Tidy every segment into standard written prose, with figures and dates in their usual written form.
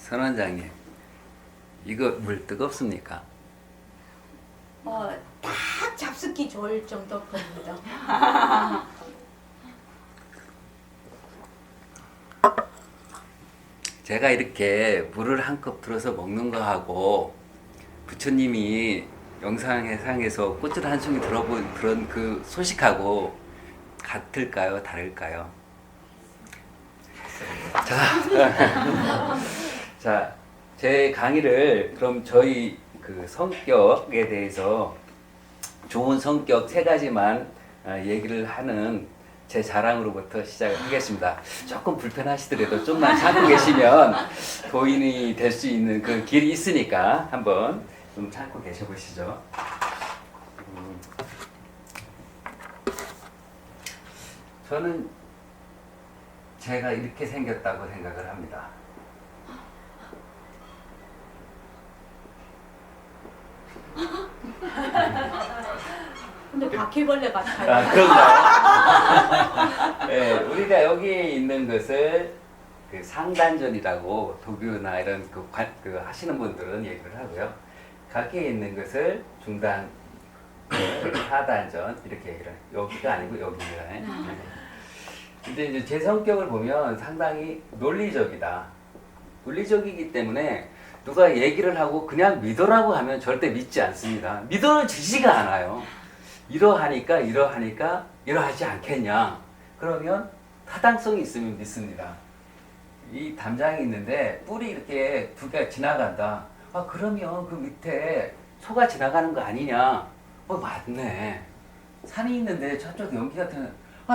선 원장님, 이거 물 뜨겁습니까? 딱 잡숫기 좋을 정도 겁니다. 제가 이렇게 물을 한 컵 들어서 먹는 거하고 부처님이 영상에서 꽃을 한 송이 들어본 그런 그 소식하고 같을까요? 다를까요? 자, 제 강의를 그럼 저희 그 성격에 대해서 좋은 성격 세 가지만 얘기를 하는 제 자랑으로부터 시작을 하겠습니다. 조금 불편하시더라도 좀만 참고 계시면 도인이 될 수 있는 그 길이 있으니까 한번 좀 참고 계셔보시죠. 저는 제가 이렇게 생겼다고 생각을 합니다. 근데 바퀴벌레 같아요. 그런가요? 네, 우리가 여기에 있는 것을 그 상단전이라고 도교나 이런 그 하시는 분들은 얘기를 하고요. 각기에 있는 것을 중단, 하단전 이렇게 얘기를 해요. 여기가 아니고 여기입니다. 네. 근데 이제 제 성격을 보면 상당히 논리적이다. 논리적이기 때문에 누가 얘기를 하고 그냥 믿으라고 하면 절대 믿지 않습니다. 믿어지지가 않아요. 이러하니까 이러하지 않겠냐. 그러면 타당성이 있으면 믿습니다. 이 담장이 있는데 뿔이 이렇게 두 개가 지나간다. 그러면 그 밑에 소가 지나가는 거 아니냐. 맞네. 산이 있는데 저쪽 연기 같은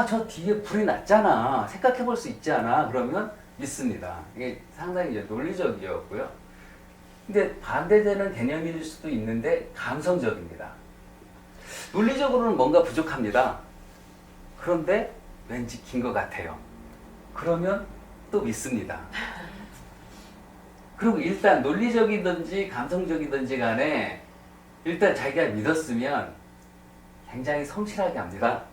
저 뒤에 불이 났잖아. 생각해 볼 수 있지 않아. 그러면 믿습니다. 이게 상당히 이제 논리적이었고요. 근데 반대되는 개념일 수도 있는데 감성적입니다. 논리적으로는 뭔가 부족합니다. 그런데 왠지 긴 것 같아요. 그러면 또 믿습니다. 그리고 일단 논리적이든지 감성적이든지 간에 일단 자기가 믿었으면 굉장히 성실하게 합니다.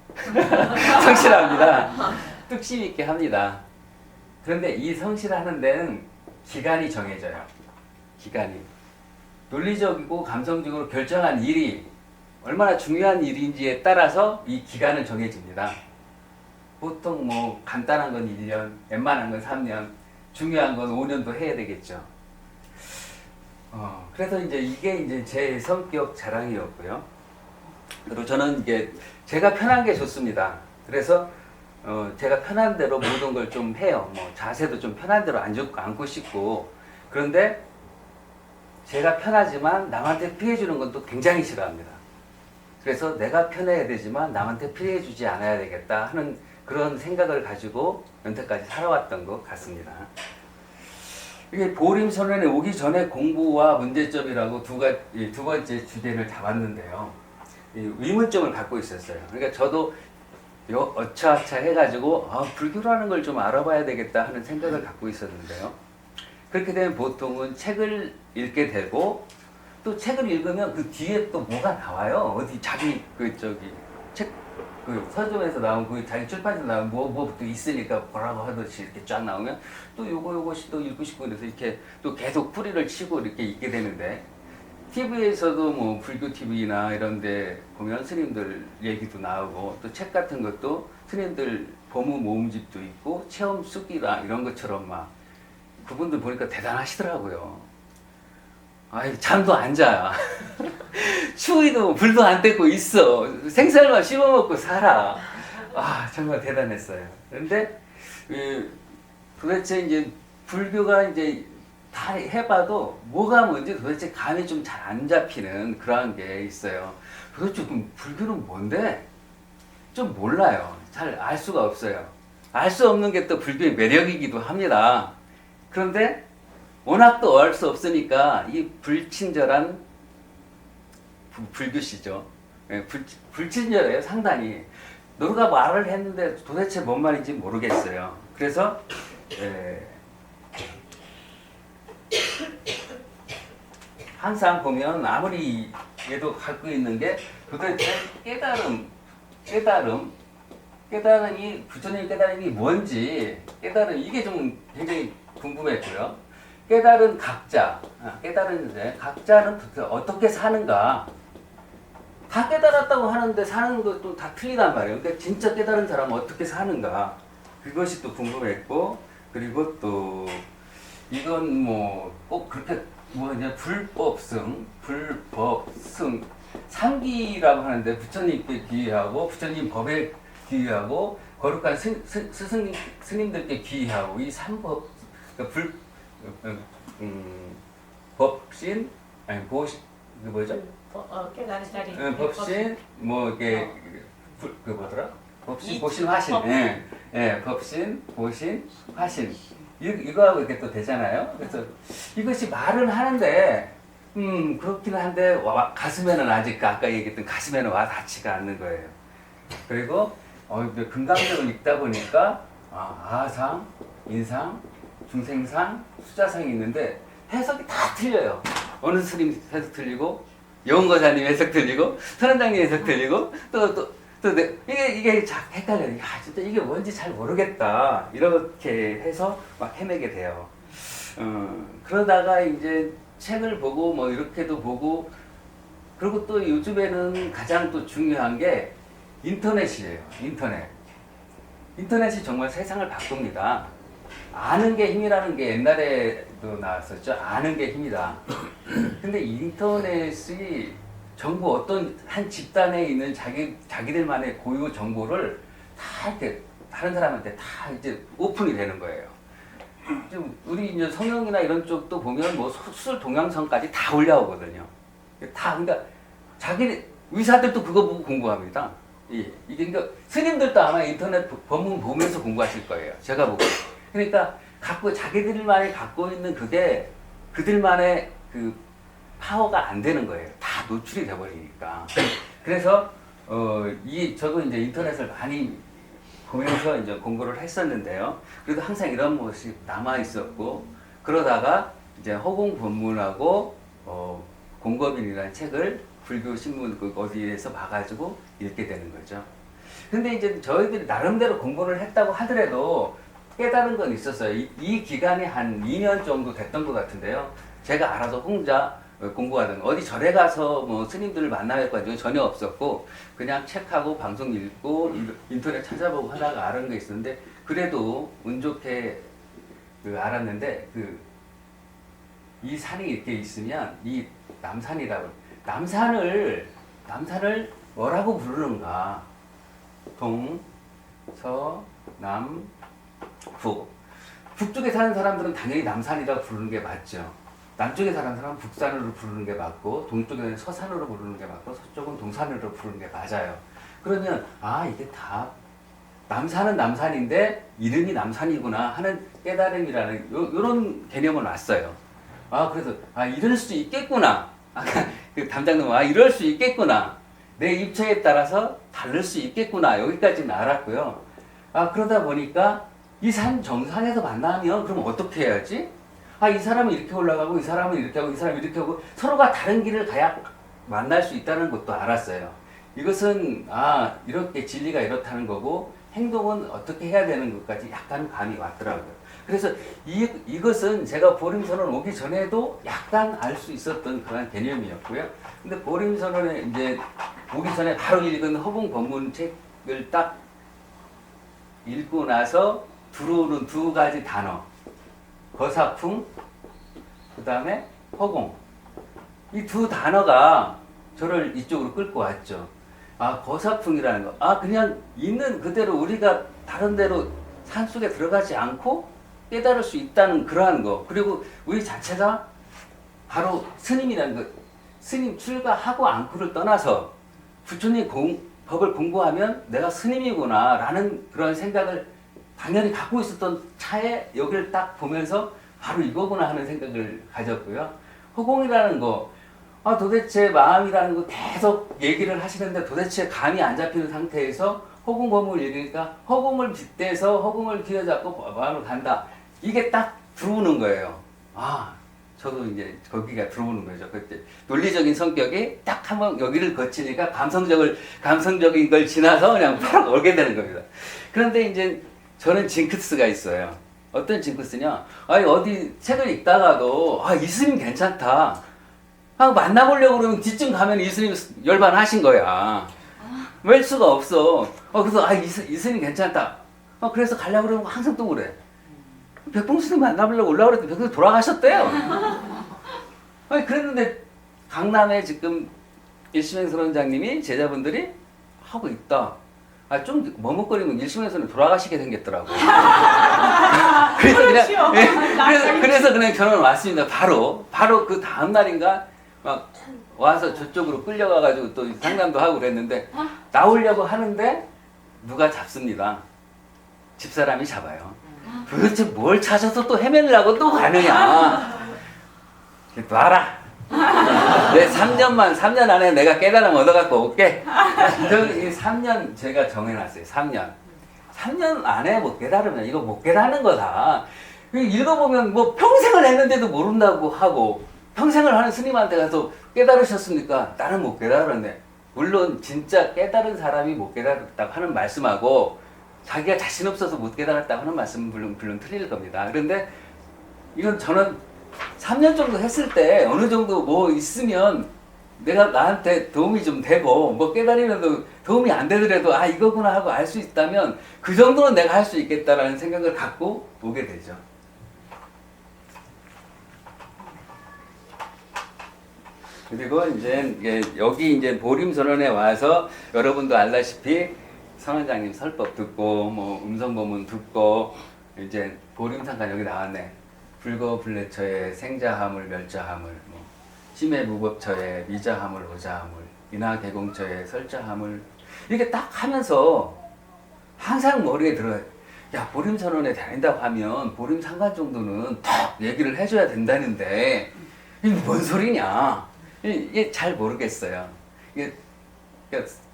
성실합니다. 뚝심 있게 합니다. 그런데 이 성실하는 데는 기간이 정해져요. 기간이. 논리적이고 감성적으로 결정한 일이 얼마나 중요한 일인지에 따라서 이 기간은 정해집니다. 보통 뭐 간단한 건 1년, 웬만한 건 3년, 중요한 건 5년도 해야 되겠죠. 그래서 이게 이제 제 성격 자랑이었고요. 그리고 저는 이게 제가 편한 게 좋습니다. 그래서 제가 편한 대로 모든 걸 좀 해요. 뭐 자세도 좀 편한 대로 앉고 싶고. 그런데 제가 편하지만 남한테 피해 주는 건 또 굉장히 싫어합니다. 그래서 내가 편해야 되지만 남한테 피해 주지 않아야 되겠다 하는 그런 생각을 가지고 연태까지 살아왔던 것 같습니다. 이게 보림선언에 오기 전에 공부와 문제점이라고 두 번째 주제를 잡았는데요. 의문점을 갖고 있었어요. 그러니까 저도 어차어차 해가지고 불교라는 걸 좀 알아봐야 되겠다 하는 생각을 갖고 있었는데요. 그렇게 되면 보통은 책을 읽게 되고 또 책을 읽으면 그 뒤에 또 뭐가 나와요. 어디 자기 책 서점에서 나온 자기 출판에서 나온 뭐또 있으니까 뭐라고 하듯이 이렇게 쫙 나오면 또 요것이 또 읽고 싶고 그래서 이렇게 또 계속 뿌리를 치고 이렇게 읽게 되는데 TV에서도 뭐 불교 TV나 이런 데 보면 스님들 얘기도 나오고 또 책 같은 것도 스님들 법무 모음집도 있고 체험 수기라 이런 것처럼 막 그분들 보니까 대단하시더라고요. 잠도 안 자. 추위도 불도 안 떼고 있어. 생쌀만 씹어먹고 살아. 정말 대단했어요. 그런데 도대체 이제 불교가 이제 다 해봐도 뭐가 뭔지 도대체 감이 좀 잘 안 잡히는 그런 게 있어요. 도대체 그럼 불교는 뭔데? 좀 몰라요. 잘 알 수가 없어요. 알 수 없는 게 또 불교의 매력이기도 합니다. 그런데 워낙 또 알 수 없으니까 이 불친절한 불교시죠. 불친절해요, 상당히. 누가 말을 했는데 도대체 뭔 말인지 모르겠어요. 그래서 항상 보면 아무리 얘도 갖고 있는 게 도대체 깨달음이 부처님 깨달음이 뭔지 이게 좀 굉장히 궁금했고요. 깨달은 각자, 깨달은 이제 각자는 어떻게 사는가. 다 깨달았다고 하는데 사는 것도 다 틀리단 말이에요. 그러니까 진짜 깨달은 사람은 어떻게 사는가. 그것이 또 궁금했고, 그리고 또 이건 뭐 꼭 그렇게 뭐냐 불법승 상기라고 하는데 부처님께 기의하고 부처님 법에 기의하고 거룩한 스님들께 기의하고 이 삼법 그러니까 법신 아니 보신 그 뭐죠? 깨달은 자리. 법신 뭐 이게 그 뭐더라? 법신 이- 보신 화신 법신 보신 화신 이거하고 이렇게 또 되잖아요. 그래서 이것이 말은 하는데 그렇긴 한데 가슴에는 아직 아까 얘기했던 가슴에는 와 닿지가 않는 거예요. 그리고 금강경을 읽다 보니까 아상, 인상, 중생상, 수자상이 있는데 해석이 다 틀려요. 어느 스님 해석 틀리고 영원거사님 해석 틀리고 선원장님 해석 틀리고 이게 자꾸 헷갈려요. 진짜 이게 뭔지 잘 모르겠다. 이렇게 해서 막 헤매게 돼요. 그러다가 이제 책을 보고 뭐 이렇게도 보고 그리고 또 요즘에는 가장 또 중요한 게 인터넷이에요. 인터넷이 정말 세상을 바꿉니다. 아는 게 힘이라는 게 옛날에도 나왔었죠. 아는 게 힘이다. 근데 인터넷이 정보 어떤 한 집단에 있는 자기들만의 고유 정보를 다 이렇게 다른 사람한테 다 이제 오픈이 되는 거예요. 지금 우리 이제 성형이나 이런 쪽도 보면 뭐 수술 동영상까지 다 올라오거든요. 그러니까 자기 의사들도 그거 보고 공부합니다. 이게 그러니까 스님들도 아마 인터넷 법문 보면서 공부하실 거예요. 제가 보고. 그러니까 자기들만이 갖고 있는 그게 그들만의 그 파워가 안 되는 거예요. 다 노출이 돼버리니까. 그래서 저도 이제 인터넷을 많이 보면서 이제 공부를 했었는데요. 그래도 항상 이런 모습이 남아 있었고 그러다가 이제 허공 법문하고 공법인이라는 책을 불교 신문 어디에서 봐가지고 읽게 되는 거죠. 근데 이제 저희들이 나름대로 공부를 했다고 하더라도 깨달은 건 있었어요. 이 기간이 한 2년 정도 됐던 것 같은데요. 제가 알아서 혼자 공부하던 어디 절에 가서 뭐 스님들을 만나야 가지고 전혀 없었고 그냥 책하고 방송 읽고 인터넷 찾아보고 하다가 아는 게 있었는데 그래도 운 좋게 알았는데 이 산이 이렇게 있으면 이 남산이라고 남산을 뭐라고 부르는가? 동, 서, 남, 북. 북쪽에 사는 사람들은 당연히 남산이라고 부르는 게 맞죠. 남쪽에 사는 사람은 북산으로 부르는 게 맞고 동쪽에는 서산으로 부르는 게 맞고 서쪽은 동산으로 부르는 게 맞아요. 그러면 이게 다 남산은 남산인데 이름이 남산이구나 하는 깨달음이라는 요런 개념은 왔어요. 그래서 이럴 수 있겠구나. 아까 그 담당님 이럴 수 있겠구나. 내 입처에 따라서 다를 수 있겠구나. 여기까지는 알았고요. 그러다 보니까 이 산 정상에서 만나면 그럼 어떻게 해야지? 이 사람은 이렇게 올라가고 이 사람은 이렇게 하고 이 사람은 이렇게 하고 서로가 다른 길을 가야 만날 수 있다는 것도 알았어요. 이것은 이렇게 진리가 이렇다는 거고 행동은 어떻게 해야 되는 것까지 약간 감이 왔더라고요. 그래서 이것은 제가 보림선언 오기 전에도 약간 알 수 있었던 그런 개념이었고요. 근데 보림선언에 이제 오기 전에 바로 읽은 허공 법문 책을 딱 읽고 나서 들어오는 두 가지 단어. 거사풍, 그 다음에 허공. 이 두 단어가 저를 이쪽으로 끌고 왔죠. 거사풍이라는 거. 그냥 있는 그대로 우리가 다른 데로 산속에 들어가지 않고 깨달을 수 있다는 그러한 거. 그리고 우리 자체가 바로 스님이라는 거. 스님 출가하고 않고를 떠나서 부처님 법을 공부하면 내가 스님이구나 라는 그런 생각을 당연히 갖고 있었던 차에 여기를 딱 보면서 바로 이거구나 하는 생각을 가졌고요. 허공이라는 거, 도대체 마음이라는 거 계속 얘기를 하시는데 도대체 감이 안 잡히는 상태에서 허공 법문을 읽으니까 허공을 빗대서 허공을 기어잡고 마음을 간다. 이게 딱 들어오는 거예요. 저도 이제 거기가 들어오는 거죠. 그때 논리적인 성격이 딱 한번 여기를 거치니까 감성적인 걸 지나서 그냥 팍 오게 되는 겁니다. 그런데 이제 저는 징크스가 있어요. 어떤 징크스냐? 아니 어디 책을 읽다가도 아 이스님 괜찮다. 아 만나보려고 그러면 뒤쯤 가면 이스님 열반하신 거야. 웰 수가 없어. 그래서 아 이스님 괜찮다. 그래서 가려고 그러면 항상 또 그래. 백봉스님 만나보려고 올라오고 그랬더니 백봉스님 돌아가셨대요. 아니 그랬는데 강남에 지금 일심행 선원장님이 제자분들이 하고 있다. 좀 머뭇거리면 일심에서는 돌아가시게 생겼더라고. 그래서 그냥 그래서 그냥 저는 왔습니다. 바로 그 다음 날인가 막 와서 저쪽으로 끌려가가지고 또 상담도 하고 그랬는데 나오려고 하는데 누가 잡습니다. 집사람이 잡아요. 도대체 뭘 찾아서 또 헤매려고 또 가느냐. 놔라. 내 3년 안에 내가 깨달음 얻어갖고 올게. 이 3년 제가 정해놨어요. 3년 안에 못 깨달으면 이거 못 깨닫는 거다. 읽어보면 뭐 평생을 했는데도 모른다고 하고 평생을 하는 스님한테 가서 깨달으셨습니까? 나는 못 깨달았네. 물론 진짜 깨달은 사람이 못 깨달았다고 하는 말씀하고 자기가 자신 없어서 못 깨달았다고 하는 말씀은 물론 틀릴 겁니다. 그런데 이건 저는 3년 정도 했을 때 어느 정도 뭐 있으면 내가 나한테 도움이 좀 되고 뭐 깨달으면 도움이 안 되더라도 이거구나 하고 알 수 있다면 그 정도는 내가 할 수 있겠다라는 생각을 갖고 오게 되죠. 그리고 이제 여기 이제 보림선언에 와서 여러분도 알다시피 선원장님 설법 듣고 뭐 음성법문 듣고 이제 보림상관 여기 나왔네. 불거불례처에 생자하물 멸자하물 뭐 심해무법처에 미자하물 오자하물 인하개공처에 설자하물 이렇게 딱 하면서 항상 머리에 들어요. 야 보림선언에 다닌다고 하면 보림상관 정도는 딱 얘기를 해줘야 된다는데 이게 뭔 소리냐. 이게 잘 모르겠어요. 이게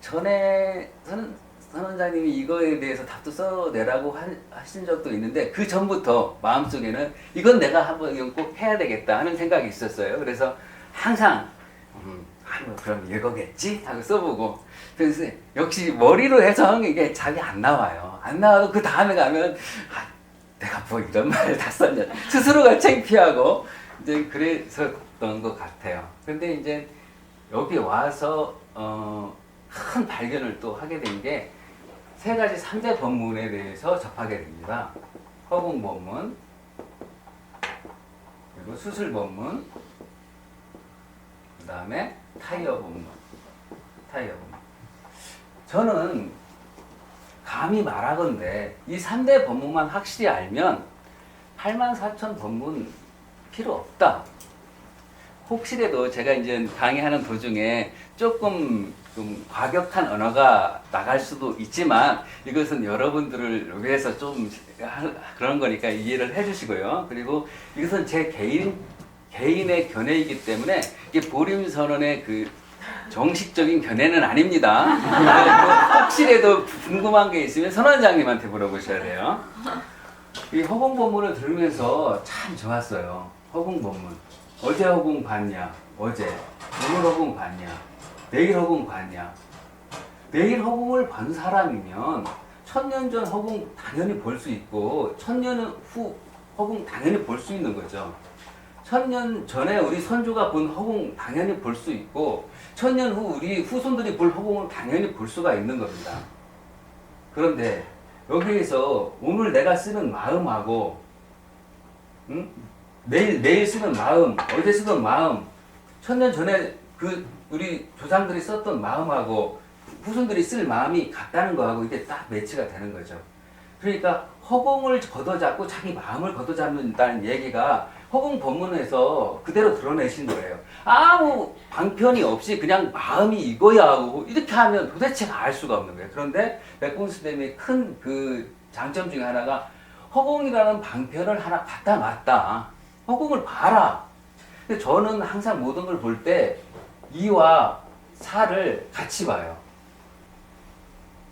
전에 선원장님이 이거에 대해서 답도 써내라고 하신 적도 있는데 그 전부터 마음속에는 이건 내가 한번 꼭 해야 되겠다 하는 생각이 있었어요. 그래서 항상 그럼 이거겠지 하고 써보고 그래서 역시 머리로 해서 이게 잘이 안 나와요. 안 나와도 그 다음에 가면 내가 뭐 이런 말을 다 썼냐 스스로가 창피하고 이제 그랬었던 것 같아요. 근데 이제 여기 와서 큰 발견을 또 하게 된 게 세 가지 3대 법문에 대해서 접하게 됩니다. 허공법문, 그리고 수술법문, 그 다음에 타이어법문. 저는 감히 말하건대 이 3대 법문만 확실히 알면 84,000 법문 필요 없다. 혹시라도 제가 이제 강의하는 도중에 조금 좀 과격한 언어가 나갈 수도 있지만 이것은 여러분들을 위해서 좀 그런 거니까 이해를 해주시고요. 그리고 이것은 제 개인의 견해이기 때문에 이게 보림선언의 그 정식적인 견해는 아닙니다. 혹시라도 궁금한 게 있으면 선원장님한테 물어보셔야 돼요. 이 허공법문을 들으면서 참 좋았어요. 허공법문. 어제 허공 봤냐? 어제. 오늘 허공 봤냐? 내일 허공 봤냐? 내일 허공을 본 사람이면 1000년 전 허공 당연히 볼 수 있고 1000년 후 허공 당연히 볼 수 있는 거죠. 1000년 전에 우리 선조가 본 허공 당연히 볼 수 있고 1000년 후 우리 후손들이 볼 허공은 당연히 볼 수가 있는 겁니다. 그런데 여기에서 오늘 내가 쓰는 마음하고 내일 쓰는 마음, 어제 쓰던 마음, 1000년 전에 그 우리 조상들이 썼던 마음하고 후손들이 쓸 마음이 같다는 거하고 이게 딱 매치가 되는 거죠. 그러니까 허공을 걷어잡고 자기 마음을 걷어잡는다는 얘기가 허공 법문에서 그대로 드러내신 거예요. 아무 방편이 없이 그냥 마음이 이거야 하고 이렇게 하면 도대체 알 수가 없는 거예요. 그런데 백공스님의 큰 그 장점 중에 하나가 허공이라는 방편을 하나 갖다 놨다. 허공을 봐라. 근데 저는 항상 모든 걸 볼 때 이와 사를 같이 봐요.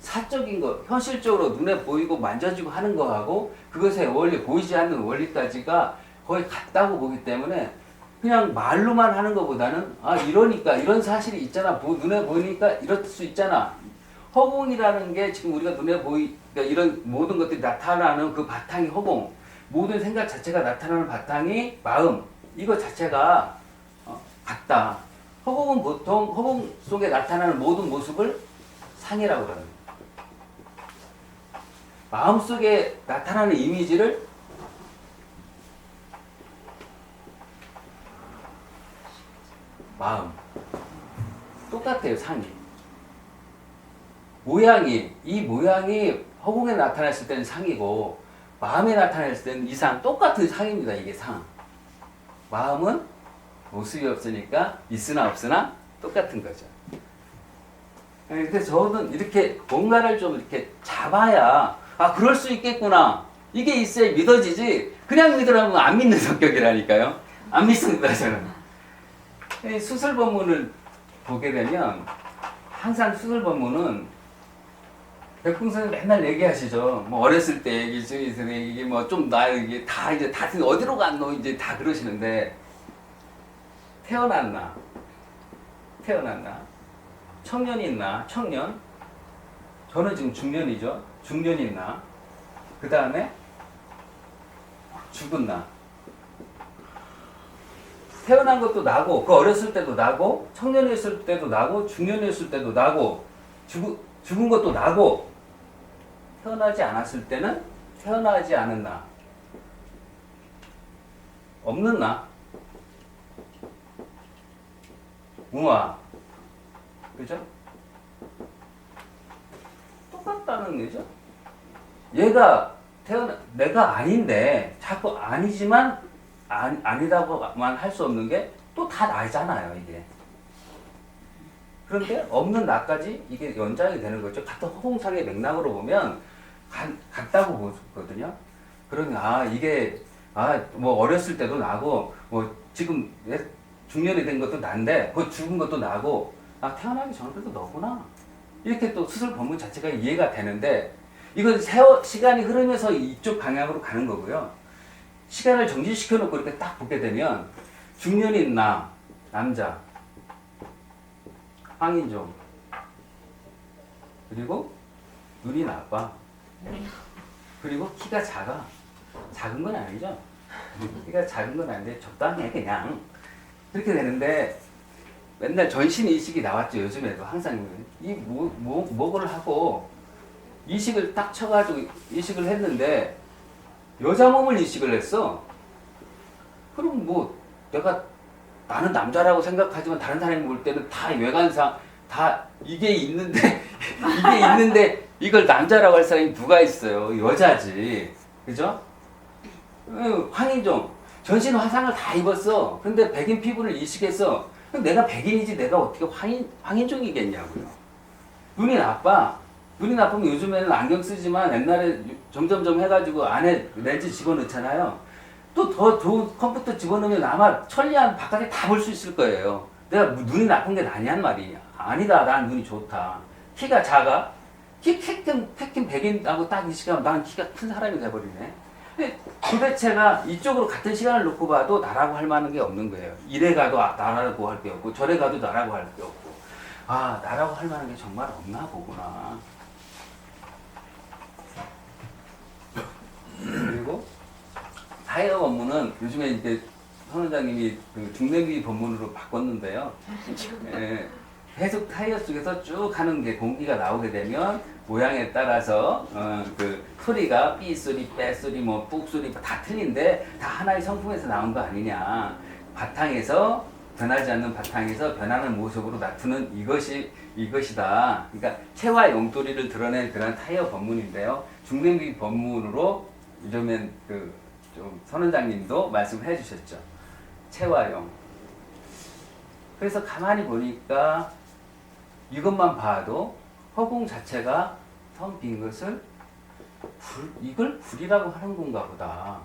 사적인 거, 현실적으로 눈에 보이고 만져지고 하는 거하고 그것의 원리, 보이지 않는 원리까지가 거의 같다고 보기 때문에 그냥 말로만 하는 것보다는 이러니까 이런 사실이 있잖아. 눈에 보이니까 이럴 수 있잖아. 허공이라는 게 지금 우리가 눈에 그러니까 이런 모든 것들이 나타나는 그 바탕이 허공. 모든 생각 자체가 나타나는 바탕이 마음, 이거 자체가 같다. 허공은 보통 허공 속에 나타나는 모든 모습을 상이라고 그러는 거예요. 마음 속에 나타나는 이미지를 마음. 똑같아요, 상이. 이 모양이 허공에 나타났을 때는 상이고, 마음에 나타났을 때는 이상, 똑같은 상입니다, 이게 상. 마음은 모습이 없으니까 있으나 없으나 똑같은 거죠. 그래서 저는 이렇게 뭔가를 좀 이렇게 잡아야, 아, 그럴 수 있겠구나. 이게 있어야 믿어지지, 그냥 믿으라면 안 믿는 성격이라니까요. 안 믿습니다, 저는. 수술 본문을 보게 되면, 항상 수술 본문은 백풍 선생님 맨날 얘기하시죠. 뭐 어렸을 때 얘기, 이게 뭐 좀 이게 다 어디로 갔노 이제 다 그러시는데, 태어났나, 청년이 있나, 청년, 저는 지금 중년이죠. 중년이 있나, 그 다음에 죽었나. 태어난 것도 나고, 그 어렸을 때도 나고, 청년이었을 때도 나고, 중년이었을 때도 나고, 죽은 것도 나고, 태어나지 않았을 때는 태어나지 않은 나, 없는 나, 무아, 그죠? 똑같다는 거죠. 내가 아닌데 자꾸 아니지만 아니라고만 할 수 없는 게 또 다 나잖아요, 이게. 그런데 없는 나까지 이게 연장이 되는 거죠. 같은 허공상의 맥락으로 보면 같다고 보거든요. 그러면 뭐 어렸을 때도 나고, 뭐 지금 중년이 된 것도 난데, 그 죽은 것도 나고, 태어나기 전에도 너구나. 이렇게 또 수술 본문 자체가 이해가 되는데, 이건 시간이 흐르면서 이쪽 방향으로 가는 거고요. 시간을 정지시켜 놓고 이렇게 딱 보게 되면, 중년인 남자, 황인종, 그리고 눈이 나빠, 그리고 키가 작은 건 아니죠. 키가 작은 건 아닌데 적당해, 그냥. 그렇게 되는데, 맨날 전신 이식이 나왔죠, 요즘에도. 항상 뭐를 하고 이식을 딱 쳐가지고 이식을 했는데, 여자 몸을 이식을 했어. 그럼 뭐 나는 남자라고 생각하지만 다른 사람이 볼 때는 다 외관상 다 이게 있는데 이걸 남자라고 할 사람이 누가 있어요? 여자지, 그죠? 황인종 전신 화상을 다 입었어. 근데 백인 피부를 이식했어. 그럼 내가 백인이지 내가 어떻게 황인종이겠냐고요. 눈이 나쁘면 요즘에는 안경 쓰지만 옛날에 점점점 해가지고 안에 렌즈 집어넣잖아요. 또 더 좋은 컴퓨터 집어넣으면 아마 천리안 바깥에 다 볼 수 있을 거예요. 내가 눈이 나쁜 게 나냔 말이냐. 아니다, 난 눈이 좋다. 키가 작아? 키 큰 백인하고 딱 이식하면 나는 키가 큰 사람이 돼버리네. 도대체가 이쪽으로 같은 시간을 놓고 봐도 나라고 할 만한 게 없는 거예요. 이래 가도 나라고 할 게 없고, 저래 가도 나라고 할 게 없고, 나라고 할 만한 게 정말 없나 보구나. 그리고 타이어 법문은 요즘에 이제 선 원장님이 그 중내비 법문으로 바꿨는데요. 계속 타이어 속에서 쭉 하는 게 공기가 나오게 되면 모양에 따라서 그 소리가 삐 소리, 빼 소리, 뭐 뿍 소리 다 틀린데 다 하나의 성품에서 나온 거 아니냐. 바탕에서 변하지 않는 바탕에서 변하는 모습으로 나타는 이것이다. 그러니까 체와 용도리를 드러낸 그런 타이어 법문인데요. 중내비 법문으로 요즘엔 좀 선원장님도 말씀을 해주셨죠. 체와 용. 그래서 가만히 보니까 이것만 봐도 허공 자체가 텅 빈 것을 이걸 불이라고 하는 건가 보다.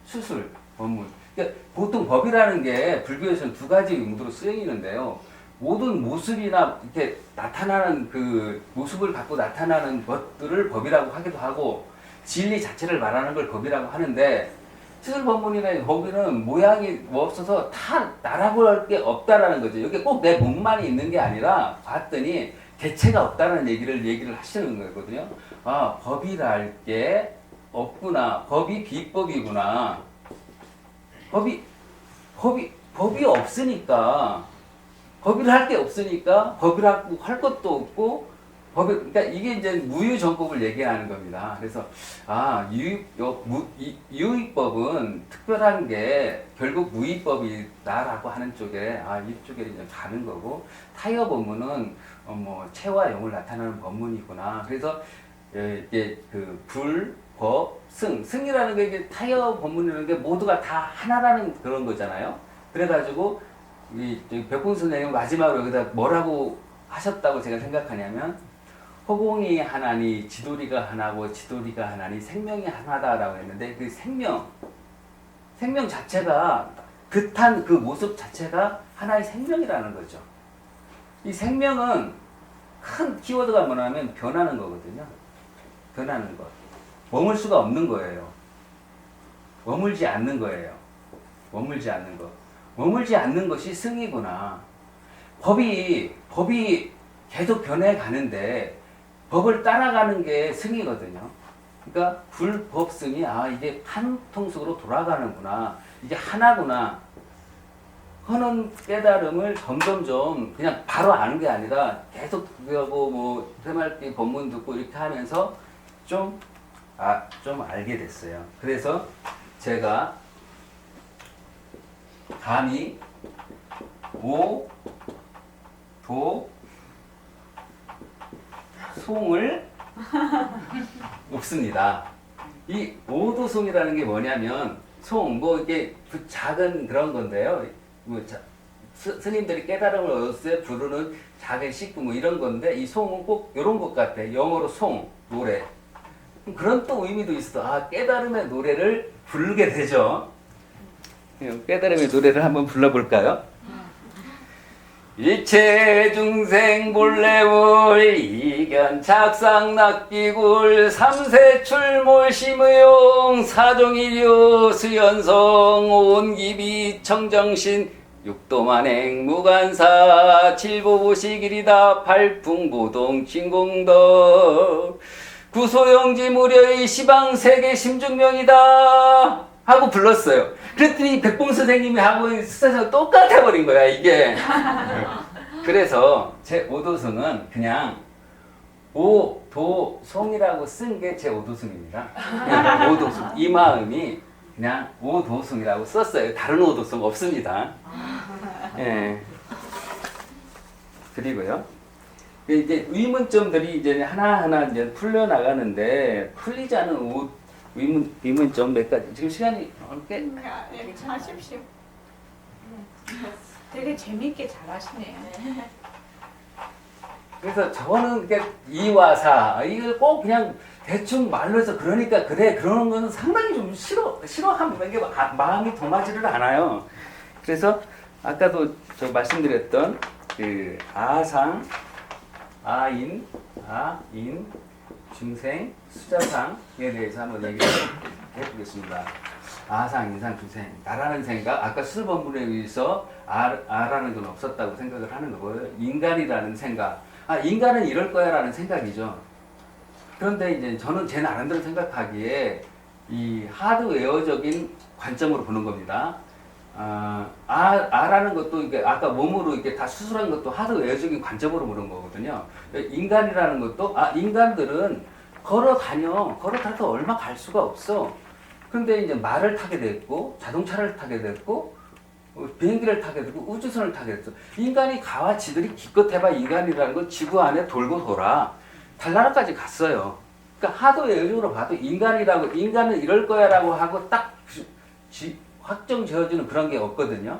수술, 법문. 그러니까 보통 법이라는 게 불교에서는 두 가지 용도로 쓰이는데요. 모든 모습이나 이렇게 나타나는 그 모습을 갖고 나타나는 것들을 법이라고 하기도 하고, 진리 자체를 말하는 걸 법이라고 하는데, 수술 법문이나 법이는 모양이 없어서 다 나라고 할 게 없다라는 거죠. 여기 꼭 내 몸만 있는 게 아니라 봤더니 개체가 없다는 얘기를 하시는 거거든요. 법이랄 게 없구나. 법이 비법이구나. 법이 없으니까, 법을 할 게 없으니까, 법이라고 할 것도 없고, 그러니까 이게 이제 무유정법을 얘기하는 겁니다. 그래서, 유의법은 특별한 게 결국 무의법이다라고 하는 쪽에, 이쪽에 이제 가는 거고, 타이어 법문은, 체와 용을 나타내는 법문이구나. 그래서, 이게 불, 법, 승이라는 게 이게 타이어 법문이라는 게 모두가 다 하나라는 그런 거잖아요. 그래가지고, 백봉 선생님 마지막으로 여기다 뭐라고 하셨다고 제가 생각하냐면, 허공이 하나니 지도리가 하나고 지도리가 하나니 생명이 하나다라고 했는데 그 생명 자체가 극한 그 모습 자체가 하나의 생명이라는 거죠. 이 생명은 큰 키워드가 뭐냐면 변하는 거거든요. 변하는 것. 머물 수가 없는 거예요. 머물지 않는 거예요. 머물지 않는 것. 머물지 않는 것이 승이구나. 법이 계속 변해가는데 법을 따라가는 게 승이거든요. 그러니까 불법승이 이게 한 통속으로 돌아가는구나. 이게 하나구나. 하는 깨달음을 점점점 그냥 바로 아는 게 아니라 계속 그거하고 새말기 법문 듣고 이렇게 하면서 좀 알게 됐어요. 그래서 제가 감히 송을 없습니다. 이 오도송이라는 게 뭐냐면 이게 작은 그런 건데요. 스님들이 깨달음을 얻었을 때 부르는 작은 식구 이런 건데 이 송은 꼭 이런 것 같아. 영어로 송, 노래. 그런 또 의미도 있어. 깨달음의 노래를 부르게 되죠. 깨달음의 노래를 한번 불러볼까요? 일체 중생 본래물 이견 착상 낚기굴 삼세출 몰심의용 사종일유 수연성 온기비 청정신 육도만행 무간사 칠보보시길이다 발풍보동 진공덕 구소영지 무려의 시방세계 심중명이다 하고 불렀어요. 그랬더니 백봉 선생님이 하고 스타에서 똑같아 버린 거야 이게. 그래서 제 오도승은 그냥 오도송이라고 쓴 게 제 오도승입니다. 오도승. 이 마음이 그냥 오도승이라고 썼어요. 다른 오도승 없습니다. 예. 그리고요. 이제 의문점들이 이제 하나하나 이제 풀려 나가는데 풀리지 않은 의문점 몇 가지. 지금 시간이 꽤 하십시오. 되게 재밌게 잘하시네요. 그래서 저는 이게 이와사 이걸 꼭 그냥 대충 말로 해서 그러니까 그래 그러는 거는 상당히 좀 싫어하면 이게 마음이 동하지를 않아요. 그래서 아까도 저 말씀드렸던 그 아상, 아인, 중생, 수자상에 대해서 한번 얘기를 해보겠습니다. 아상, 인상, 중생. 나라는 생각, 아까 수술본문에 의해서 아라는 건 없었다고 생각을 하는 거고요. 인간이라는 생각. 인간은 이럴 거야 라는 생각이죠. 그런데 이제 저는 제 나름대로 생각하기에 이 하드웨어적인 관점으로 보는 겁니다. 아라는 것도 이게 아까 몸으로 이렇게 다 수술한 것도 하드웨어적인 관점으로 보는 거거든요. 인간이라는 것도 인간들은 걸어 다녀서 얼마 갈 수가 없어. 근데 이제 말을 타게 됐고 자동차를 타게 됐고 비행기를 타게 되고 우주선을 타게 됐어. 인간이 가와 지들이 기껏 해봐 인간이라는 건 지구 안에 돌고 돌아 달나라까지 갔어요. 그러니까 하드웨어적으로 봐도 인간은 이럴 거야라고 하고 딱 확정 지어주는 그런 게 없거든요.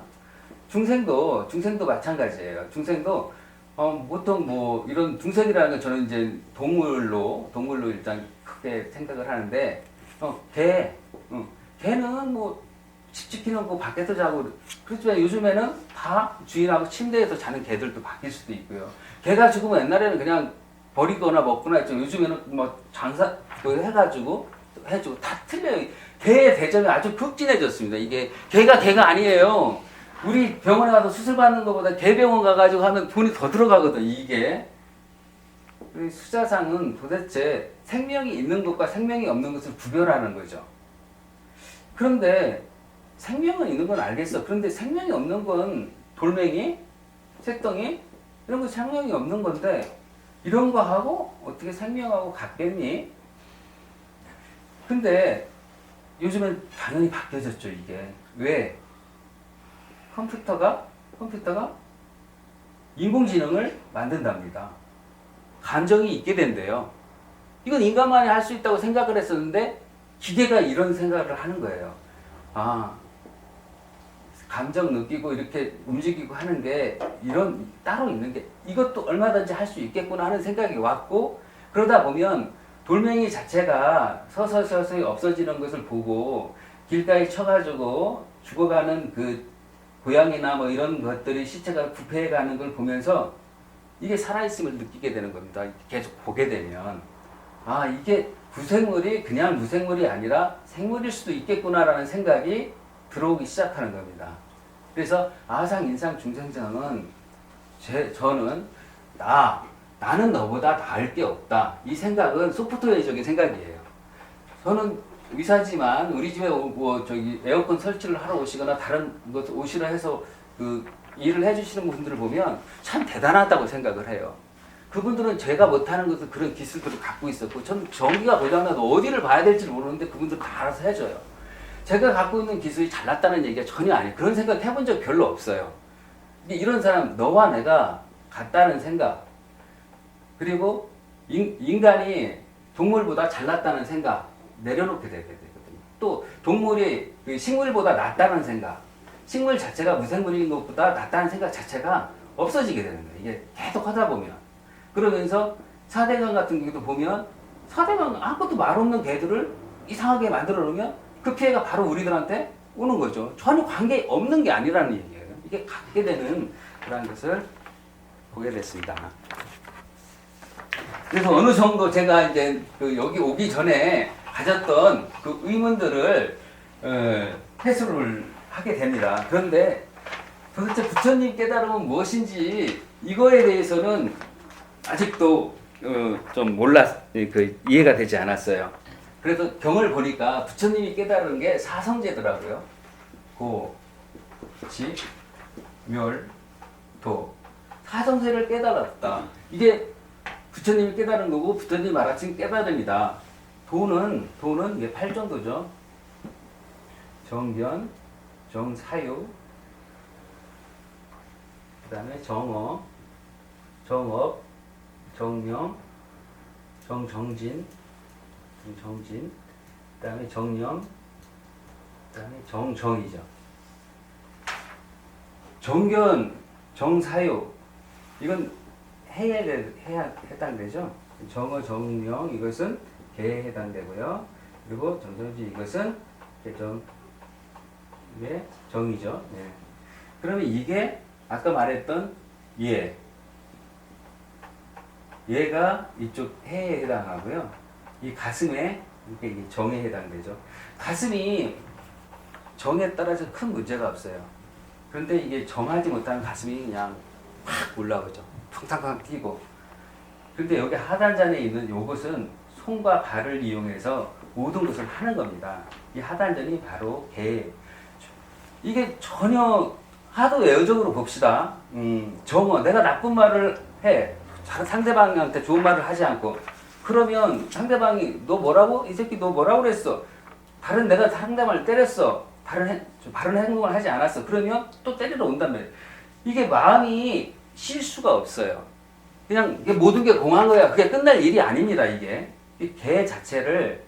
중생도 마찬가지예요. 중생도 보통 이런 중생이라는 건 저는 이제 동물로 일단 크게 생각을 하는데 개는 집 지키는 거 밖에서 자고 그렇지만 요즘에는 다 주인하고 침대에서 자는 개들도 바뀔 수도 있고요. 개가 죽으면 옛날에는 그냥 버리거나 먹거나 했죠. 요즘에는 장사 해가지고 해주고 다 틀려요. 개의 대접이 아주 극진해졌습니다. 이게 개가 아니에요. 우리 병원에 가서 수술 받는 것보다 개 병원 가가지고 하면 돈이 더 들어가거든. 이게 그 수자상은 도대체 생명이 있는 것과 생명이 없는 것을 구별하는 거죠. 그런데 생명은 있는 건 알겠어. 그런데 생명이 없는 건 돌멩이, 새덩이 이런 거 생명이 없는 건데 이런 거 하고 어떻게 생명하고 같겠니? 근데 요즘엔 당연히 바뀌어졌죠, 이게. 왜? 컴퓨터가 인공지능을 만든답니다. 감정이 있게 된대요. 이건 인간만이 할 수 있다고 생각을 했었는데 기계가 이런 생각을 하는 거예요. 아, 감정 느끼고 이렇게 움직이고 하는 게 이런 따로 있는 게 이것도 얼마든지 할 수 있겠구나 하는 생각이 왔고, 그러다 보면 돌멩이 자체가 서서히 없어지는 것을 보고 길가에 쳐가지고 죽어가는 그 고양이나 뭐 이런 것들이 시체가 부패해가는 걸 보면서 이게 살아있음을 느끼게 되는 겁니다. 계속 보게 되면 아, 이게 구생물이 그냥 무생물이 아니라 생물일 수도 있겠구나라는 생각이 들어오기 시작하는 겁니다. 그래서 아상, 인상, 중생상은 저는 나는 너보다 나을 게 없다. 이 생각은 소프트웨어적인 생각이에요. 저는 의사지만 우리 집에 저기 에어컨 설치를 하러 오시거나 다른 것 오시라 해서 그 일을 해주시는 분들을 보면 참 대단하다고 생각을 해요. 그분들은 제가 못하는 것을 그런 기술들을 갖고 있었고, 전 전기가 고장나도 어디를 봐야 될지 모르는데 그분들 다 알아서 해줘요. 제가 갖고 있는 기술이 잘났다는 얘기가 전혀 아니에요. 그런 생각 해본 적 별로 없어요. 이런 사람, 너와 내가 같다는 생각, 그리고 인간이 동물보다 잘났다는 생각 내려놓게 되거든요. 또 동물이 식물보다 낫다는 생각, 식물 자체가 무생물인 것보다 낫다는 생각 자체가 없어지게 되는 거예요. 이게 계속 하다 보면. 그러면서 사대강 같은 경우도 보면 사대강 아무것도 말 없는 개들을 이상하게 만들어 놓으면 그 피해가 바로 우리들한테 오는 거죠. 전혀 관계 없는 게 아니라는 얘기예요. 이게 갖게 되는 그런 것을 보게 됐습니다. 그래서 어느 정도 제가 이제 여기 오기 전에 가졌던 그 의문들을 해소를 하게 됩니다. 그런데 도대체 부처님 깨달음은 무엇인지 이거에 대해서는 아직도 좀 이해가 되지 않았어요. 그래서 경을 보니까 부처님이 깨달은 게 사성제더라고요. 고, 지, 멸, 도. 사성제를 깨달았다. 이게 부처님이 깨달은 거고 부처님 말하신 깨달음이다. 도는 이게 8정도죠. 정견, 정사유, 그 다음에 정어, 정업, 정명, 정정진, 그 다음에 정령, 그 다음에 정정이죠. 정견, 정사유, 이건 해에 해당되죠. 정어, 정명, 이것은 개에 해당되고요. 그리고 정정진, 이것은 정이죠. 네. 그러면 이게 아까 말했던 얘가 이쪽 해에 해당하고요. 이 가슴에 이게 정에 해당되죠. 가슴이 정에 따라서 큰 문제가 없어요. 그런데 이게 정하지 못한 가슴이 그냥 팍 올라오죠. 팡팡팡 뛰고. 그런데 여기 하단전에 있는 요것은 손과 발을 이용해서 모든 것을 하는 겁니다. 이 하단전이 바로 개. 이게 전혀 하도 외어적으로 봅시다. 정어, 내가 나쁜 말을 해. 상대방한테 좋은 말을 하지 않고. 그러면 상대방이 너 뭐라고? 이 새끼 너 뭐라고 그랬어? 내가 상대방을 때렸어. 바른 행동을 하지 않았어. 그러면 또 때리러 온단 말이에요. 이게 마음이 쉴 수가 없어요. 그냥 이게 모든 게 공한 거야. 그게 끝날 일이 아닙니다. 이게 이 개 자체를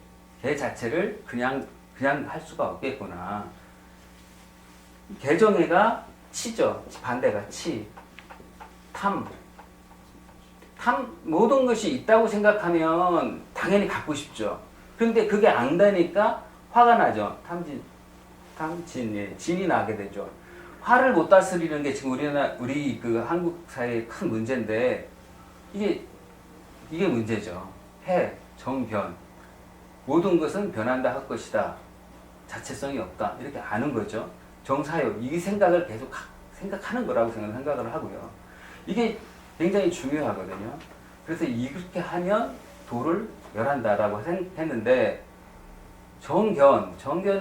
그냥 할 수가 없겠구나. 개정애가 치죠. 반대가 치. 탐. 모든 것이 있다고 생각하면 당연히 갖고 싶죠. 그런데 그게 안 되니까 화가 나죠. 진이 나게 되죠. 화를 못 다스리는 게 지금 우리 그 한국 사회의 큰 문제인데, 이게 문제죠. 정변. 모든 것은 변한다 할 것이다. 자체성이 없다. 이렇게 아는 거죠. 정사유. 이 생각을 계속 생각하는 거라고 생각을 하고요. 이게 굉장히 중요하거든요. 그래서 이렇게 하면 도를 멸한다라고 했는데 정견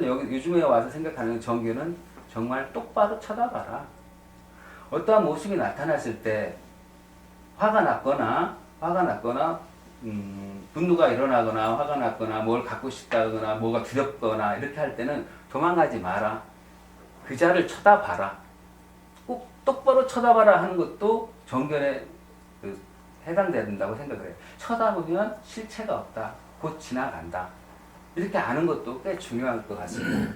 여기 요즘에 와서 생각하는 정견은 정말 똑바로 쳐다봐라. 어떠한 모습이 나타났을 때 화가 났거나 분노가 일어나거나 화가 났거나 뭘 갖고 싶다거나 뭐가 두렵거나 이렇게 할 때는 도망가지 마라. 그 자를 쳐다봐라. 꼭 똑바로 쳐다봐라 하는 것도 정견에 해당된다고 생각을 해요. 쳐다보면 실체가 없다. 곧 지나간다. 이렇게 아는 것도 꽤 중요할 것 같습니다.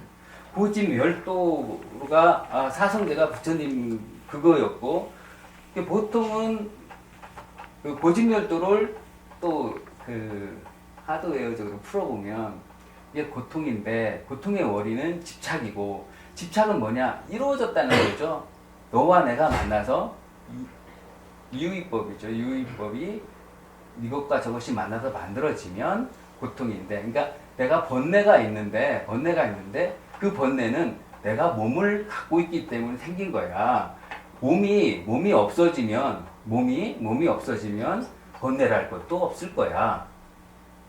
고집멸도가 사성제가 부처님 그거였고 보통은 그 고집멸도를 또 그 하드웨어적으로 풀어보면 이게 고통인데 고통의 원인은 집착이고 집착은 뭐냐? 이루어졌다는 거죠. 너와 내가 만나서 유의법이죠. 유의법이 이것과 저것이 만나서 만들어지면 고통인데, 그러니까 내가 번뇌가 있는데 그 번뇌는 내가 몸을 갖고 있기 때문에 생긴 거야. 몸이 없어지면 번뇌랄 것도 없을 거야.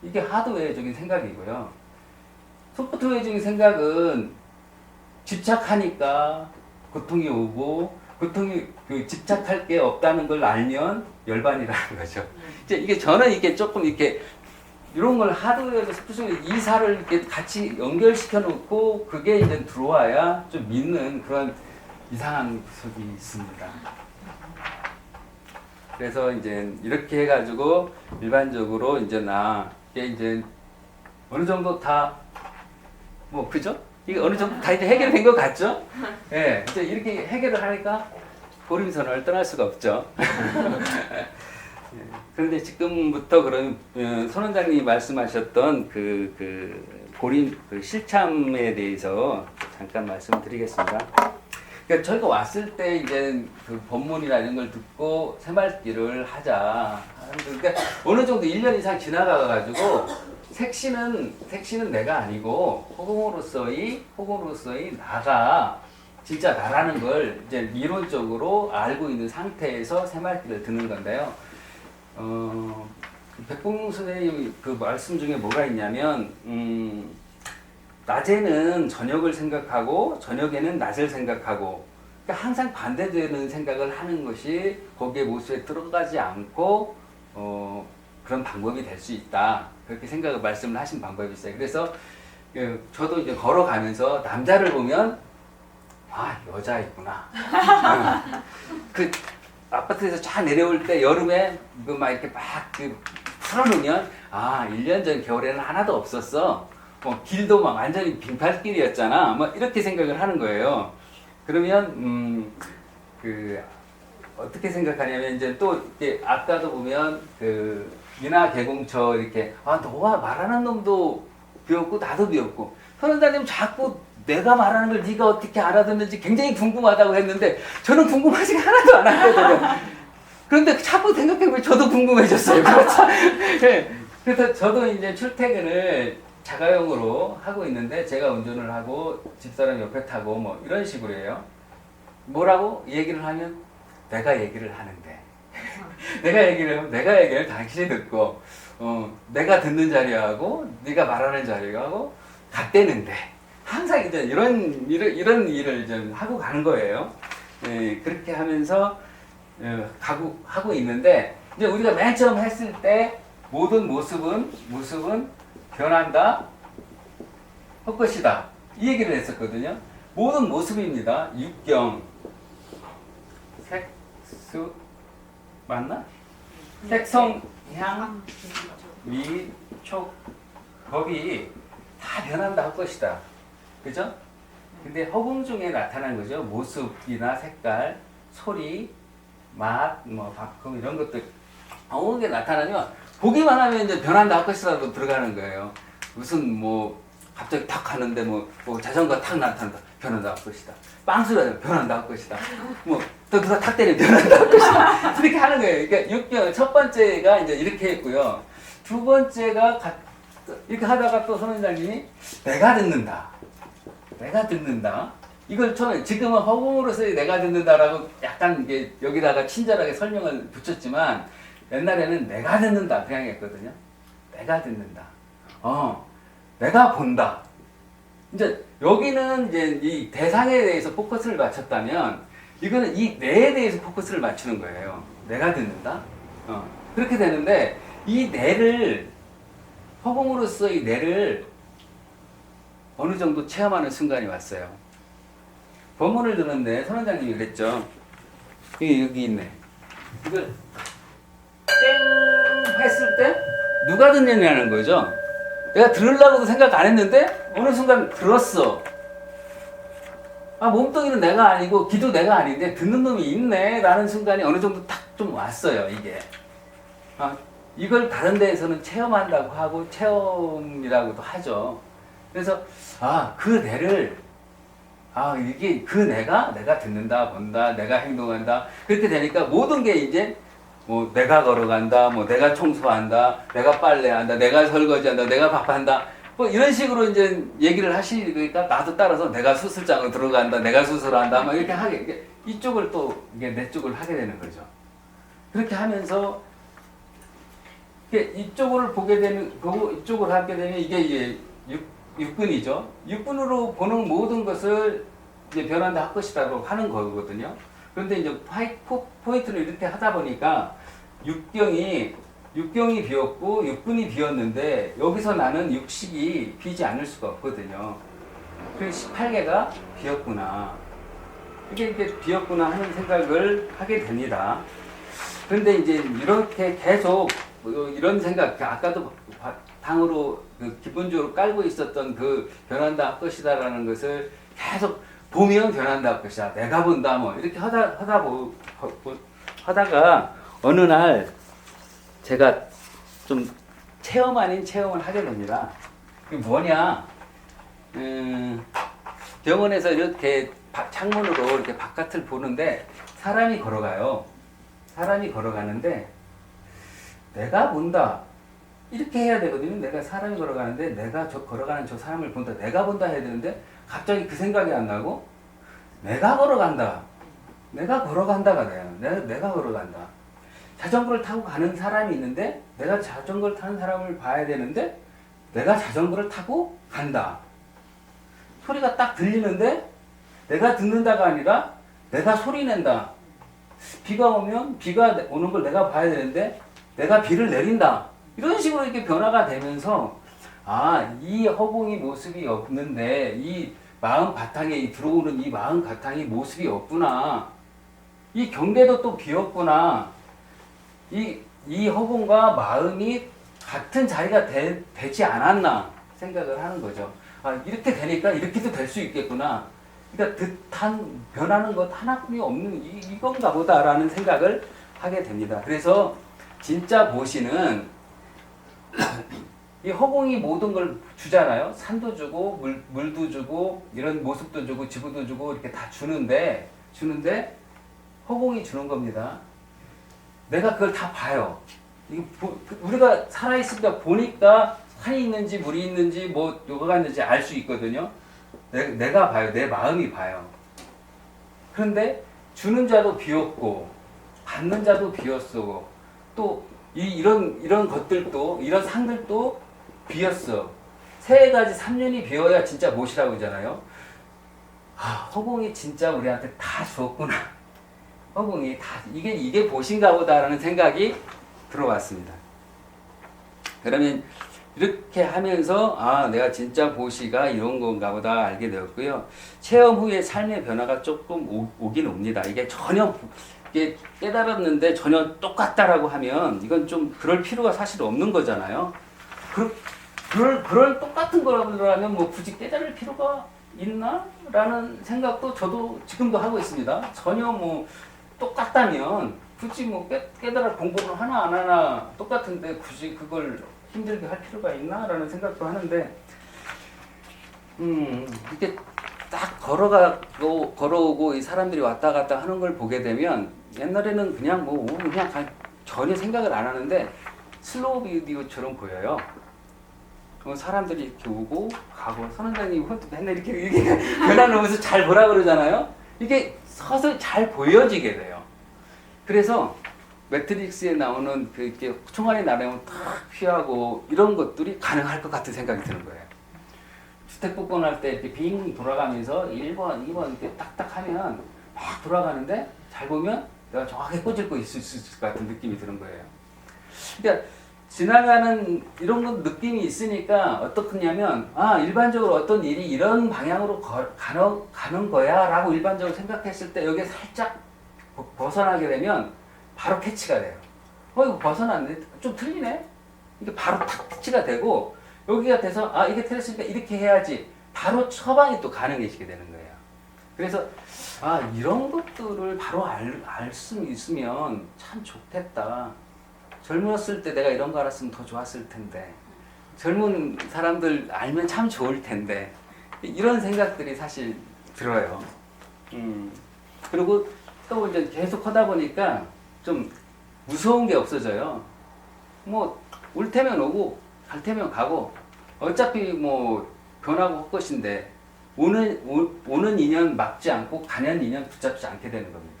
이게 하드웨어적인 생각이고요. 소프트웨어적인 생각은 집착하니까 고통이 오고 고통이 집착할 게 없다는 걸 알면 열반이라는 거죠. 이게 저는 이게 조금 이렇게 이런 걸 하드웨어에서 소프트웨어 이사를 이렇게 같이 연결시켜 놓고 그게 이제 들어와야 좀 믿는 그런 이상한 구석이 있습니다. 그래서 이제 이렇게 해가지고 일반적으로 이제 이게 이제 어느 정도 다 뭐 그죠? 이게 어느 정도 다 이제 해결된 것 같죠? 예, 네, 이제 이렇게 해결을 하니까 보림선을 떠날 수가 없죠. 그런데 지금부터 그런 손 원장님이 말씀하셨던 그 보림 그 실참에 대해서 잠깐 말씀드리겠습니다. 그러니까 저희가 왔을 때 이제 그 법문이나 이런 걸 듣고 새말기를 하자. 그러니까 어느 정도 1년 이상 지나가가지고 색신은 내가 아니고 호공으로서의 나가 진짜 나라는 걸 이제 이론적으로 알고 있는 상태에서 새말기를 듣는 건데요. 백봉 선생님 그 말씀 중에 뭐가 있냐면 낮에는 저녁을 생각하고 저녁에는 낮을 생각하고 그러니까 항상 반대되는 생각을 하는 것이 거기에 모습에 들어가지 않고 그런 방법이 될 수 있다. 그렇게 말씀을 하신 방법이 있어요. 그래서 저도 이제 걸어가면서 남자를 보면 여자 있구나. 그 아파트에서 쫙 내려올 때 여름에 막 이렇게 풀어놓으면 1년 전 겨울에는 하나도 없었어. 길도 막 완전히 빙판길이었잖아. 이렇게 생각을 하는 거예요. 그러면 어떻게 생각하냐면 이제 또 이렇게 아까도 보면 미나 개공처 이렇게 너와 말하는 놈도 비었고 나도 비었고 선원자님 자꾸 내가 말하는 걸 네가 어떻게 알아듣는지 굉장히 궁금하다고 했는데 저는 궁금하지가 하나도 않았거든요. 그런데 자꾸 생각해보면 저도 궁금해졌어요. 그렇죠? 네. 그래서 저도 이제 출퇴근을 자가용으로 하고 있는데 제가 운전을 하고 집사람 옆에 타고 이런 식으로 해요. 뭐라고 얘기를 하면 내가 얘기를 하는데 내가 얘기를 하면 내가 얘기를 당신이 듣고 내가 듣는 자리하고 네가 말하는 자리하고 같대는데 항상 이제 이런 일을 좀 하고 가는 거예요. 네, 그렇게 하면서 하고 있는데 이제 우리가 맨 처음 했을 때 모든 모습은 변한다, 헛것이다 이 얘기를 했었거든요. 모든 모습입니다. 육경, 색수 맞나? 색성, 향, 미, 촉, 법이 다 변한다 헛것이다. 그죠? 근데 허공 중에 나타난 거죠. 모습이나 색깔, 소리, 맛, 바꿈 이런 것들 허공에 나타나면 보기만 하면 이제 변한다 헛것이라도 들어가는 거예요. 무슨 갑자기 탁 하는데 자전거 탁 나타난다. 변한다 헛것이다. 빵수라 변한다 헛것이다. 또 누가 탁 때리면 변한다 헛것이다. 이렇게 하는 거예요. 그러니까 6개월 첫 번째가 이제 이렇게 했고요. 두 번째가 이렇게 하다가 또 선원장님이 내가 듣는다. 이걸 저는 지금은 허공으로서의 내가 듣는다라고 약간 이게 여기다가 친절하게 설명을 붙였지만 옛날에는 내가 듣는다 그냥 했거든요. 내가 듣는다. 내가 본다. 이제 여기는 이제 이 대상에 대해서 포커스를 맞췄다면 이거는 이 내에 대해서 포커스를 맞추는 거예요. 내가 듣는다. 그렇게 되는데 이 내를 허공으로서 이 내를 어느 정도 체험하는 순간이 왔어요. 법문을 듣는데 선원장님이 그랬죠. 이게 여기 있네. 이걸 땡 했을 때 누가 듣느냐는 거죠. 내가 들으려고도 생각 안 했는데 어느 순간 들었어. 몸뚱이는 내가 아니고 귀도 내가 아닌데 듣는 놈이 있네 라는 순간이 어느 정도 딱 좀 왔어요. 이게 이걸 다른 데에서는 체험한다고 하고 체험이라고도 하죠. 그래서 그 뇌를 이게 그 내가 듣는다, 본다, 내가 행동한다 그렇게 되니까 모든 게 이제 뭐 내가 걸어간다, 뭐 내가 청소한다, 내가 빨래한다, 내가 설거지한다, 내가 밥한다 뭐 이런 식으로 이제 얘기를 하시니까 나도 따라서 내가 수술장으로 들어간다, 내가 수술한다 막 이렇게 하게 이쪽을 또 이게 내 쪽을 하게 되는 거죠. 그렇게 하면서 이쪽을 보게 되는 보고 이쪽을 하게 되면 이게 육근이죠. 육근으로 보는 모든 것을 이제 변한다 할 것이라고 하는 거거든요. 그런데 이제 포인트를 이렇게 하다 보니까 육경이 비었고 육근이 비었는데 여기서 나는 육식이 비지 않을 수가 없거든요. 그래서 18개가 비었구나. 이게 비었구나 하는 생각을 하게 됩니다. 그런데 이제 이렇게 계속 이런 생각, 아까도 당으로 기본적으로 깔고 있었던 그 변한다 할 것이다라는 것을 계속 보면 변한다 할 것이다. 내가 본다 뭐 이렇게 하다가 어느 날 제가 좀 체험 아닌 체험을 하게 됩니다. 그게 뭐냐? 병원에서 이렇게 창문으로 이렇게 바깥을 보는데 사람이 걸어가요. 사람이 걸어가는데 내가 본다. 이렇게 해야 되거든요. 내가 사람이 걸어가는데 내가 걸어가는 저 사람을 본다. 내가 본다 해야 되는데 갑자기 그 생각이 안 나고 내가 걸어간다. 내가 걸어간다가 돼요. 내가 걸어간다. 자전거를 타고 가는 사람이 있는데 내가 자전거를 타는 사람을 봐야 되는데 내가 자전거를 타고 간다. 소리가 딱 들리는데 내가 듣는다가 아니라 내가 소리 낸다. 비가 오면 비가 오는 걸 내가 봐야 되는데 내가 비를 내린다. 이런 식으로 이렇게 변화가 되면서 이 허공이 모습이 없는데 이 마음 바탕에 들어오는 이 마음 바탕이 모습이 없구나. 이 경계도 또 비었구나. 이 허공과 마음이 같은 자리가 되지 않았나 생각을 하는 거죠. 이렇게 되니까 이렇게도 될 수 있겠구나. 그러니까 변하는 것 하나뿐이 없는 이건가 보다라는 생각을 하게 됩니다. 그래서 진짜 보시는 이 허공이 모든 걸 주잖아요. 산도 주고 물도 주고 이런 모습도 주고 지구도 주고 이렇게 다 주는데 허공이 주는 겁니다. 내가 그걸 다 봐요. 우리가 살아있으니까 보니까 산이 있는지 물이 있는지 뭐가 있는지 알 수 있거든요. 내가 봐요. 내 마음이 봐요. 그런데 주는 자도 비었고 받는 자도 비었어. 또 이런 것들도 이런 상들도 비었어. 3가지 3년이 비어야 진짜 못이라고 그러잖아요. 허공이 진짜 우리한테 다 주었구나. 허공이 다 이게 보신가 보다라는 생각이 들어왔습니다. 그러면 이렇게 하면서 내가 진짜 보시가 이런 건가 보다 알게 되었고요. 체험 후에 삶의 변화가 조금 오긴 옵니다. 이게 전혀 이게 깨달았는데 전혀 똑같다라고 하면 이건 좀 그럴 필요가 사실 없는 거잖아요. 그럴 똑같은 거라면 뭐 굳이 깨달을 필요가 있나? 라는 생각도 저도 지금도 하고 있습니다. 전혀 뭐 똑같다면 굳이 뭐 깨달아 공부를 하나 안 하나 똑같은데 굳이 그걸 힘들게 할 필요가 있나? 라는 생각도 하는데 이렇게 딱 걸어오고 이 사람들이 왔다 갔다 하는 걸 보게 되면 옛날에는 그냥 전혀 생각을 안 하는데 슬로우 비디오처럼 보여요. 사람들이 이렇게 오고 가고 선원장님 맨날 이렇게 변하는 모습 잘 보라 그러잖아요. 이게 서서히 잘 보여지게 돼요. 그래서 매트릭스에 나오는 그 이렇게 총알이 나르면 탁 피하고 이런 것들이 가능할 것 같은 생각이 드는 거예요. 주택복권할 때 이렇게 빙 돌아가면서 1번, 2번 이렇게 딱딱 하면 막 돌아가는데 잘 보면 내가 정확하게 꽂을 있을 것 같은 느낌이 드는 거예요. 그러니까 지나가는 이런 건 느낌이 있으니까 어떻겠냐면 일반적으로 어떤 일이 이런 방향으로 가는 거야 라고 일반적으로 생각했을 때 여기에 살짝 벗어나게 되면 바로 캐치가 돼요. 이거 벗어났네? 좀 틀리네? 이게 바로 탁 캐치가 되고 여기가 돼서 이게 틀렸으니까 이렇게 해야지 바로 처방이 또 가능해지게 되는 거예요. 그래서 이런 것들을 바로 알 수 있으면 참 좋겠다. 젊었을 때 내가 이런 거 알았으면 더 좋았을 텐데 젊은 사람들 알면 참 좋을 텐데 이런 생각들이 사실 들어요. 그리고 또 이제 계속 하다 보니까 좀 무서운 게 없어져요. 뭐 올 테면 오고 갈 테면 가고 어차피 뭐 변하고 할 것인데 오는 인연 막지 않고 가는 인연 붙잡지 않게 되는 겁니다.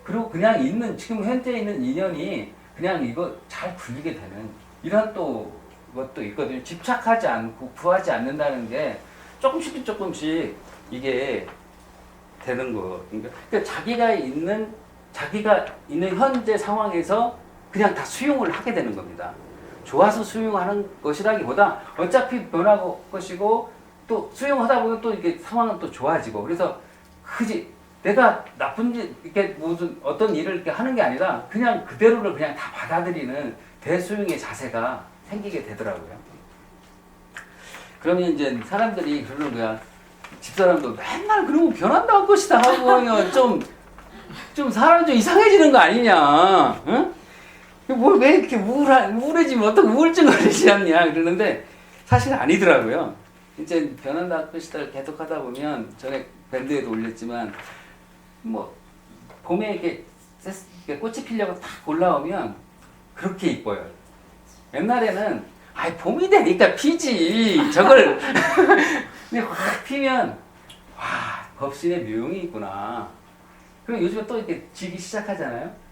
그리고 그냥 지금 현재 있는 인연이 그냥 이거 잘 굴리게 되는 이런 또 것도 있거든요. 집착하지 않고 구하지 않는다는 게 조금씩 이게 되는 거. 그러니까 자기가 있는 현재 상황에서 그냥 다 수용을 하게 되는 겁니다. 좋아서 수용하는 것이라기보다 어차피 변할 것이고 또 수용하다 보면 또 이게 상황은 또 좋아지고 그래서 내가 나쁜 이렇게 무슨 어떤 일을 이렇게 하는 게 아니라 그냥 그대로를 그냥 다 받아들이는 대수용의 자세가 생기게 되더라고요. 그러면 이제 사람들이 그러는 거야. 집사람도 맨날 그러고 변한다고 것이다 하고 좀 사람 좀 이상해지는 거 아니냐? 응? 왜 이렇게 우울해지면 어떻게 우울증 걸리지 않냐? 그러는데 사실 아니더라고요. 이제 변한다고 것이다를 계속 하다 보면 전에 밴드에도 올렸지만 뭐 봄에 이렇게 꽃이 피려고 탁 올라오면 그렇게 이뻐요. 옛날에는 봄이 되니까 피지 저걸 근데 확 피면 법신의 묘용이 있구나. 그리고 요즘에 또 이렇게 지기 시작하잖아요.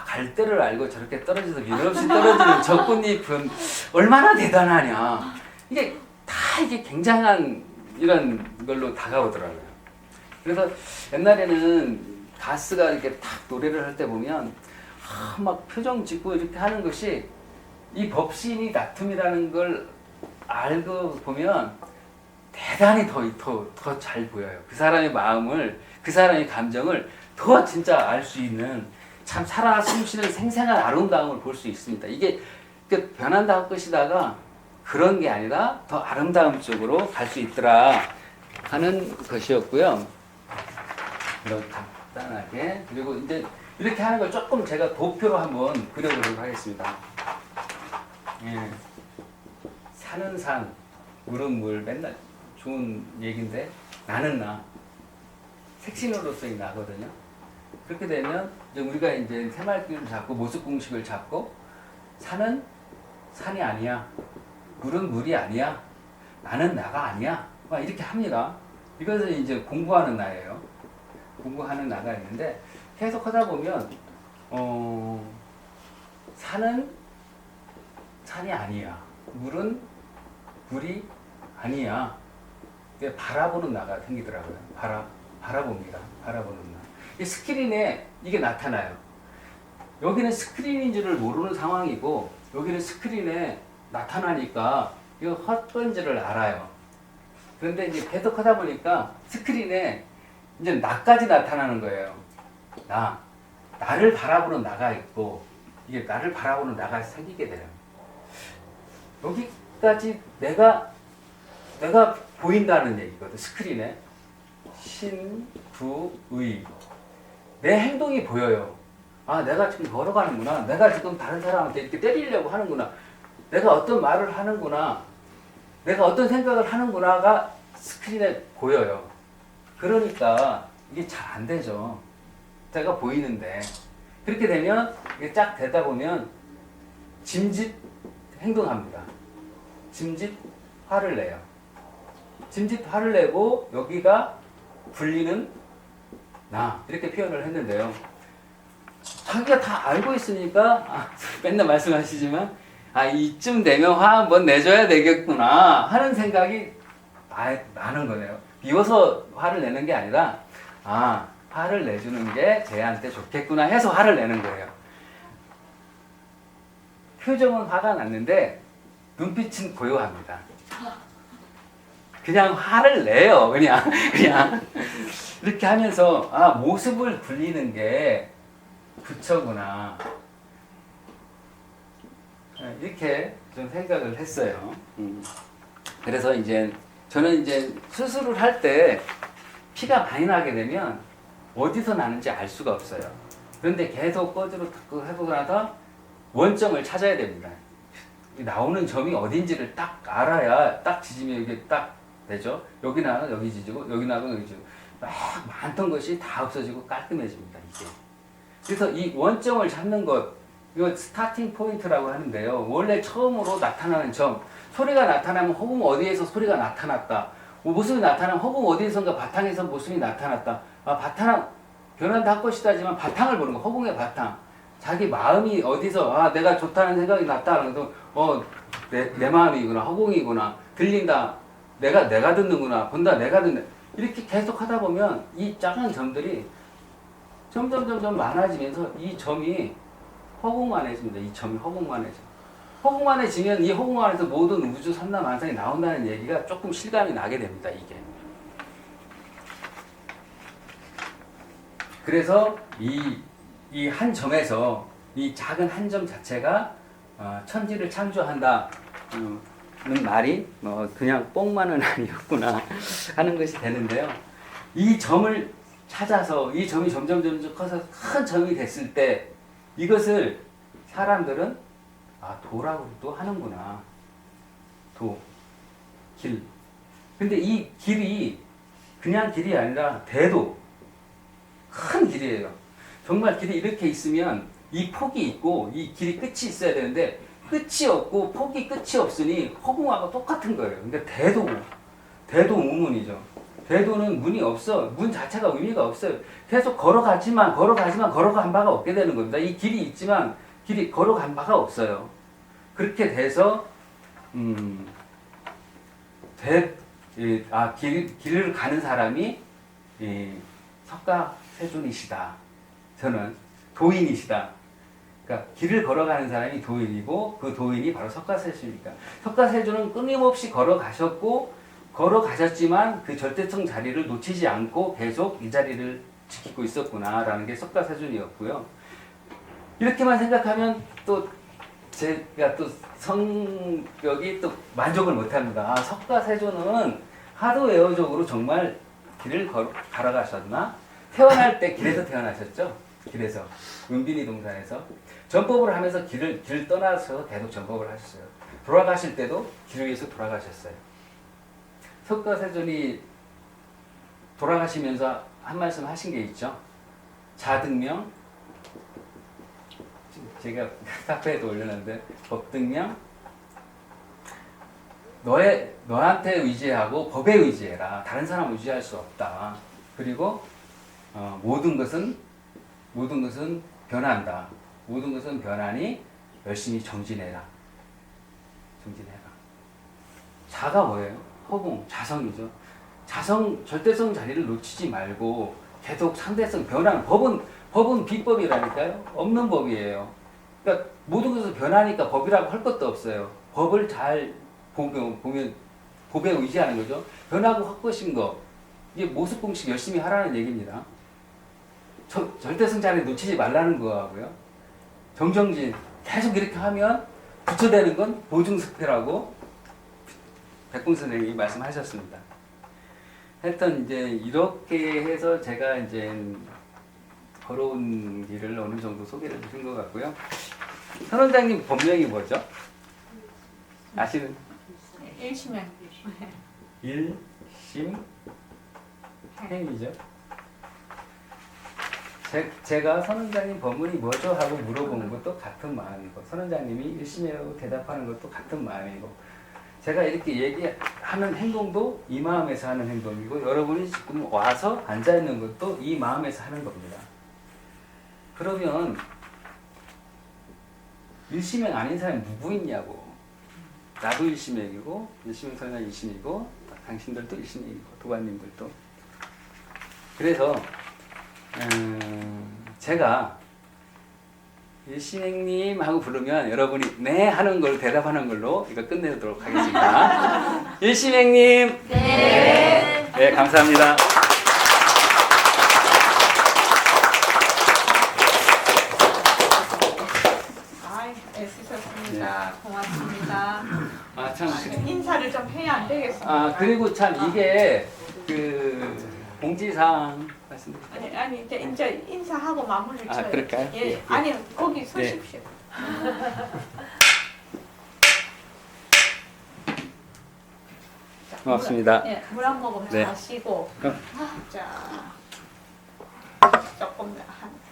갈대를 알고 저렇게 떨어져서 밀없이 떨어지는 저 꽃잎은 얼마나 대단하냐. 이게 다 이게 굉장한 이런 걸로 다가오더라고요. 그래서 옛날에는 가스가 이렇게 탁 노래를 할 때 보면 막 표정 짓고 이렇게 하는 것이 이 법신이 나툼이라는 걸 알고 보면 대단히 더 잘 보여요. 그 사람의 마음을, 그 사람의 감정을 더 진짜 알 수 있는 참 살아 숨쉬는 생생한 아름다움을 볼 수 있습니다. 이게 변한다고 것이다가 그런 게 아니라 더 아름다움 쪽으로 갈 수 있더라 하는 것이었고요. 이렇게 간단하게 그리고 이제 이렇게 하는 걸 조금 제가 도표로 한번 그려보도록 하겠습니다. 산은 산, 물은 물, 맨날 좋은 얘기인데 나는 나, 색신호로서의 나거든요. 그렇게 되면 이제 우리가 이제 새말귀를 잡고 모습 공식을 잡고 산은 산이 아니야, 물은 물이 아니야, 나는 나가 아니야, 막 이렇게 합니다. 이것은 이제 공부하는 나예요. 공부하는 나가 있는데 계속 하다 보면 산은 산이 아니야, 물은 물이 아니야. 바라보는 나가 생기더라고요. 바라봅니다. 바라보는 나. 이 스크린에 이게 나타나요. 여기는 스크린인 줄을 모르는 상황이고 여기는 스크린에 나타나니까 이거 헛번지를 알아요. 그런데 이제 계속 하다 보니까 스크린에 이제 나까지 나타나는 거예요. 나를 바라보는 나가 있고 이게 나를 바라보는 나가 생기게 돼요. 여기까지 내가 보인다는 얘기거든. 스크린에 신부의 내 행동이 보여요. 내가 지금 걸어가는구나. 내가 지금 다른 사람한테 이렇게 때리려고 하는구나. 내가 어떤 말을 하는구나. 내가 어떤 생각을 하는구나가 스크린에 보여요. 그러니까 이게 잘 안 되죠. 제가 보이는데 그렇게 되면 이게 쫙 되다 보면 짐짓 행동합니다. 짐짓 화를 내요. 짐짓 화를 내고 여기가 불리는 나 이렇게 표현을 했는데요. 자기가 다 알고 있으니까 맨날 말씀하시지만 이쯤 되면 화 한번 내줘야 되겠구나 하는 생각이 나는 거네요. 비워서 화를 내는 게 아니라 화를 내주는 게 쟤한테 좋겠구나 해서 화를 내는 거예요. 표정은 화가 났는데 눈빛은 고요합니다. 그냥 화를 내요. 그냥 이렇게 하면서 모습을 굴리는 게 부처구나 이렇게 좀 생각을 했어요. 그래서 이제 저는 이제 수술을 할 때 피가 많이 나게 되면 어디서 나는지 알 수가 없어요. 그런데 계속 꺼지로 해보고 나서 원점을 찾아야 됩니다. 나오는 점이 어딘지를 딱 알아야 딱 지지면 이게 딱 되죠. 여기 나면 여기 지지고 여기 나면 여기 지지고 막 많던 것이 다 없어지고 깔끔해집니다. 이게. 그래서 이 원점을 잡는 것 이거 스타팅 포인트라고 하는데요. 원래 처음으로 나타나는 점 소리가 나타나면 허공 어디에서 소리가 나타났다. 모습이 나타나면 허공 어디에선가 바탕에서 모습이 나타났다. 바탕 변한다 할 것이다지만 바탕을 보는 거 허공의 바탕 자기 마음이 어디서 내가 좋다는 생각이 났다. 그래도 내 마음이구나 허공이구나 들린다 내가 듣는구나 본다 내가 듣는 이렇게 계속 하다 보면 이 작은 점들이 점점 많아지면서 이 점이 허공만해집니다. 이 점이 허공만해져. 허공만해지면 이 허공 안에서 모든 우주 삼라만상이 나온다는 얘기가 조금 실감이 나게 됩니다. 이게. 그래서 이 한 점에서 이 작은 한 점 자체가 천지를 창조한다는 말이 그냥 뽕만은 아니었구나 하는 것이 되는데요. 이 점을 찾아서 이 점이 점점 커서 큰 점이 됐을 때 이것을 사람들은 도라고도 하는구나. 길. 근데 이 길이 그냥 길이 아니라 대도 큰 길이에요. 정말 길이 이렇게 있으면 이 폭이 있고 이 길이 끝이 있어야 되는데 끝이 없고 폭이 끝이 없으니 허공하고 똑같은 거예요. 그러니까 대도 무문이죠. 대도는 문이 없어. 문 자체가 의미가 없어요. 계속 걸어가지만 걸어간 바가 없게 되는 겁니다. 이 길이 있지만 길이 걸어간 바가 없어요. 그렇게 돼서 길을 가는 사람이 석가세존이시다. 저는 도인이시다. 그러니까 길을 걸어가는 사람이 도인이고 그 도인이 바로 석가세존이니까. 석가세존은 끊임없이 걸어가셨고 걸어가셨지만 그 절대성 자리를 놓치지 않고 계속 이 자리를 지키고 있었구나라는 게 석가세존이었고요. 이렇게만 생각하면 또 제가 또 성격이 또 만족을 못합니다. 석가세존은 하도 외어적으로 정말 길을 걸어가셨나? 태어날 때 길에서 태어나셨죠? 길에서 은빈이 동산에서 전법을 하면서 길을 떠나서 계속 전법을 하셨어요. 돌아가실 때도 길을 위해서 돌아가셨어요. 석가세존이 돌아가시면서 한 말씀 하신 게 있죠. 자등명 제가 카페에도 올려놨는데 법등명 너한테 의지하고 법에 의지해라. 다른 사람 의지할 수 없다. 그리고 모든 것은 변한다. 모든 것은 변하니 열심히 정진해라. 자가 뭐예요? 허공, 자성이죠. 자성, 절대성 자리를 놓치지 말고 계속 상대성, 변하는 법은 비법이라니까요. 없는 법이에요. 그러니까 모든 것을 변하니까 법이라고 할 것도 없어요. 법을 잘 보면 법에 의지하는 거죠. 변하고 헛것인 거 이게 모습 공식 열심히 하라는 얘기입니다. 절대성 자리 놓치지 말라는 거하고요. 정정진 계속 이렇게 하면 부처되는 건 보증스페라고 백공 선생님이 말씀하셨습니다. 하여튼 이제 이렇게 해서 제가 이제 걸어온 길을 어느 정도 소개를 드린 것 같고요. 선 원장님 본명이 뭐죠? 아시는? 일심행. 일심행이죠. 제가 선 원장님 법문이 뭐죠? 하고 물어보는 것도 같은 마음이고 선 원장님이 일심이라고 대답하는 것도 같은 마음이고 제가 이렇게 얘기하는 행동도 이 마음에서 하는 행동이고 여러분이 지금 와서 앉아있는 것도 이 마음에서 하는 겁니다. 그러면 일심행 아닌 사람이 누구 있냐고. 나도 일심행이고 일심행 설마 일심이고 당신들도 일심행이고 도관님들도. 그래서 제가 일심행님 하고 부르면 여러분이 네 하는 걸 대답하는 걸로 이거 끝내도록 하겠습니다. 일심행님. 네. 네, 감사합니다. 아이, 애쓰셨습니다. 고맙습니다. 아, 참. 인사를 좀 해야 안 되겠습니다. 아, 그리고 참 이게 그 공지사항 말씀드릴까요? 아니 이제 인사하고 마무리를 아, 쳐요. 그럴까요? 예, 예. 아니 거기 서십시오. 자, 고맙습니다. 물 한 모금 네. 마시고. 그럼. 자,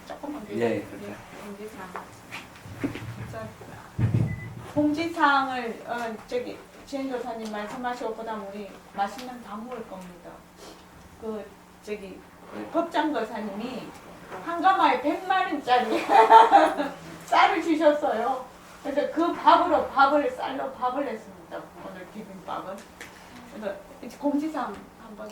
조금만 예. 공지사항. 자, 공지사항을 저기 지행조사님 말씀하시고 그다음 우리 맛있는 밥 먹을 겁니다. 그 저기 법장 거사님이 한 가마에 100만 원짜리 쌀을 주셨어요. 그래서 그 쌀로 밥을 했습니다. 오늘 비빔밥은. 그래서 이제 공지사항 한번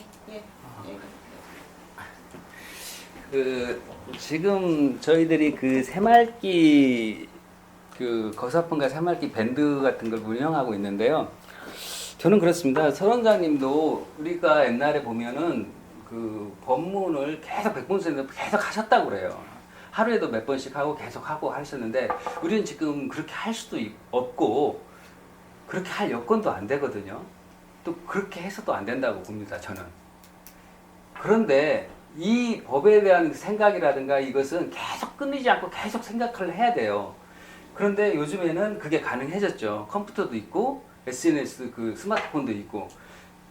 그 지금 저희들이 그 새말기 그 거사fun과 새말기 밴드 같은 걸 운영하고 있는데요. 저는 그렇습니다. 서원장님도 우리가 옛날에 보면은 그 법문을 계속 백본선생님 계속 하셨다고 그래요. 하루에도 몇 번씩 하고 계속 하고 하셨는데 우리는 지금 그렇게 할 수도 없고 그렇게 할 여건도 안 되거든요. 또 그렇게 해서도 안 된다고 봅니다. 저는. 그런데 이 법에 대한 생각이라든가 이것은 계속 끊이지 않고 계속 생각을 해야 돼요. 그런데 요즘에는 그게 가능해졌죠. 컴퓨터도 있고 SNS 그 스마트폰도 있고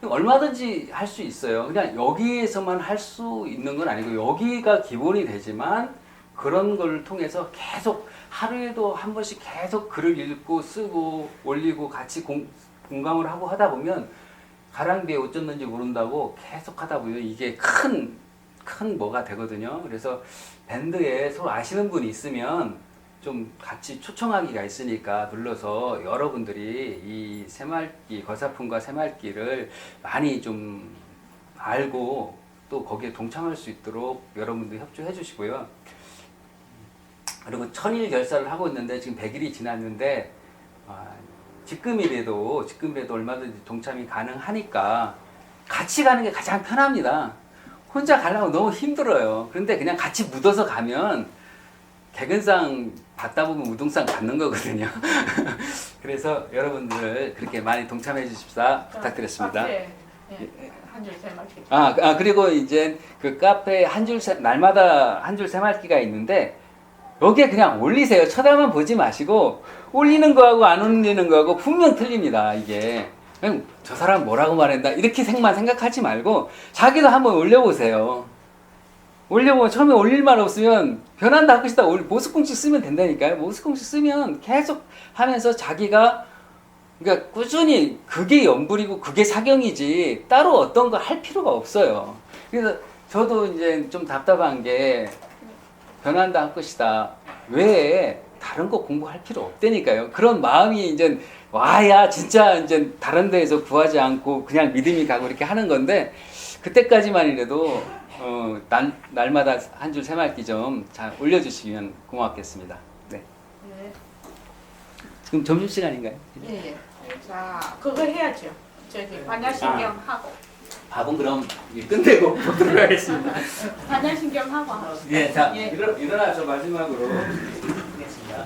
얼마든지 할 수 있어요. 그냥 여기에서만 할 수 있는 건 아니고 여기가 기본이 되지만 그런 걸 통해서 계속 하루에도 한 번씩 계속 글을 읽고 쓰고 올리고 같이 공감을 하고 하다 보면 가랑비에 옷 젖는지 모른다고 계속 하다 보면 이게 큰 뭐가 되거든요. 그래서 밴드에 서로 아시는 분이 있으면 좀 같이 초청하기가 있으니까 눌러서 여러분들이 이 새말기 거사fun과 새말기를 많이 좀 알고 또 거기에 동참할 수 있도록 여러분들 협조해 주시고요. 그리고 1000일 결사를 하고 있는데 지금 100일이 지났는데 지금이라도 얼마든지 동참이 가능하니까 같이 가는 게 가장 편합니다. 혼자 가려면 너무 힘들어요. 그런데 그냥 같이 묻어서 가면 개근상 받다 보면 우등상 받는 거거든요. 그래서 여러분들 그렇게 많이 동참해 주십사 부탁드렸습니다. 한줄 새말기. 그리고 이제 그 카페에 날마다 한 줄 새말기가 있는데 여기에 그냥 올리세요. 쳐다만 보지 마시고 올리는 거하고 안 올리는 거하고 분명 틀립니다. 이게 그냥 저 사람 뭐라고 말한다 이렇게 생각하지 말고 자기도 한번 올려보세요. 올려보면 처음에 올릴 말 없으면 변한다 하고 싶다 모스콩씩 쓰면 된다니까요. 모스콩씩 쓰면 계속 하면서 자기가 그러니까 꾸준히 그게 연불이고 그게 사경이지 따로 어떤 거 할 필요가 없어요. 그래서 저도 이제 좀 답답한 게 변한다 할 것이다. 왜 다른 거 공부할 필요 없다니까요. 그런 마음이 이제 와야 진짜 이제 다른 데에서 구하지 않고 그냥 믿음이 가고 이렇게 하는 건데 그때까지만이라도 날마다 한 줄 새말기 좀 잘 올려주시면 고맙겠습니다. 네. 지금 점심시간인가요? 예. 자, 그거 해야죠. 저기 반야신경 하고. 밥은 그럼 끝내고 보도록 하겠습니다. 반야신경 하고. 예, 자 예. 일어나서 마지막으로 하겠습니다.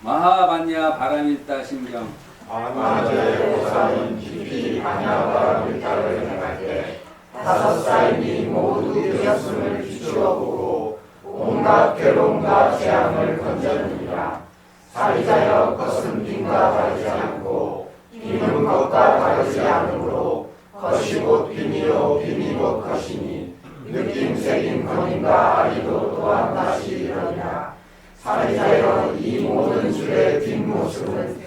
마하반야 바람일다 신경. 아마제 보살은 깊이 반야바람을 따르 행할 때 5삶이 모두 되었음을 비추어 보고 온갖 괴로움과 재앙을 건져주니라. 사리자여 것은 빈과 다르지 않고 빈은 것과 다르지 않으므로 것이 곧 빈이요 빈이 곧 것이니 느낌 새긴 건인과 아리도 또한 다시 이러니라. 사리자여 이 모든 줄의 빈 모습은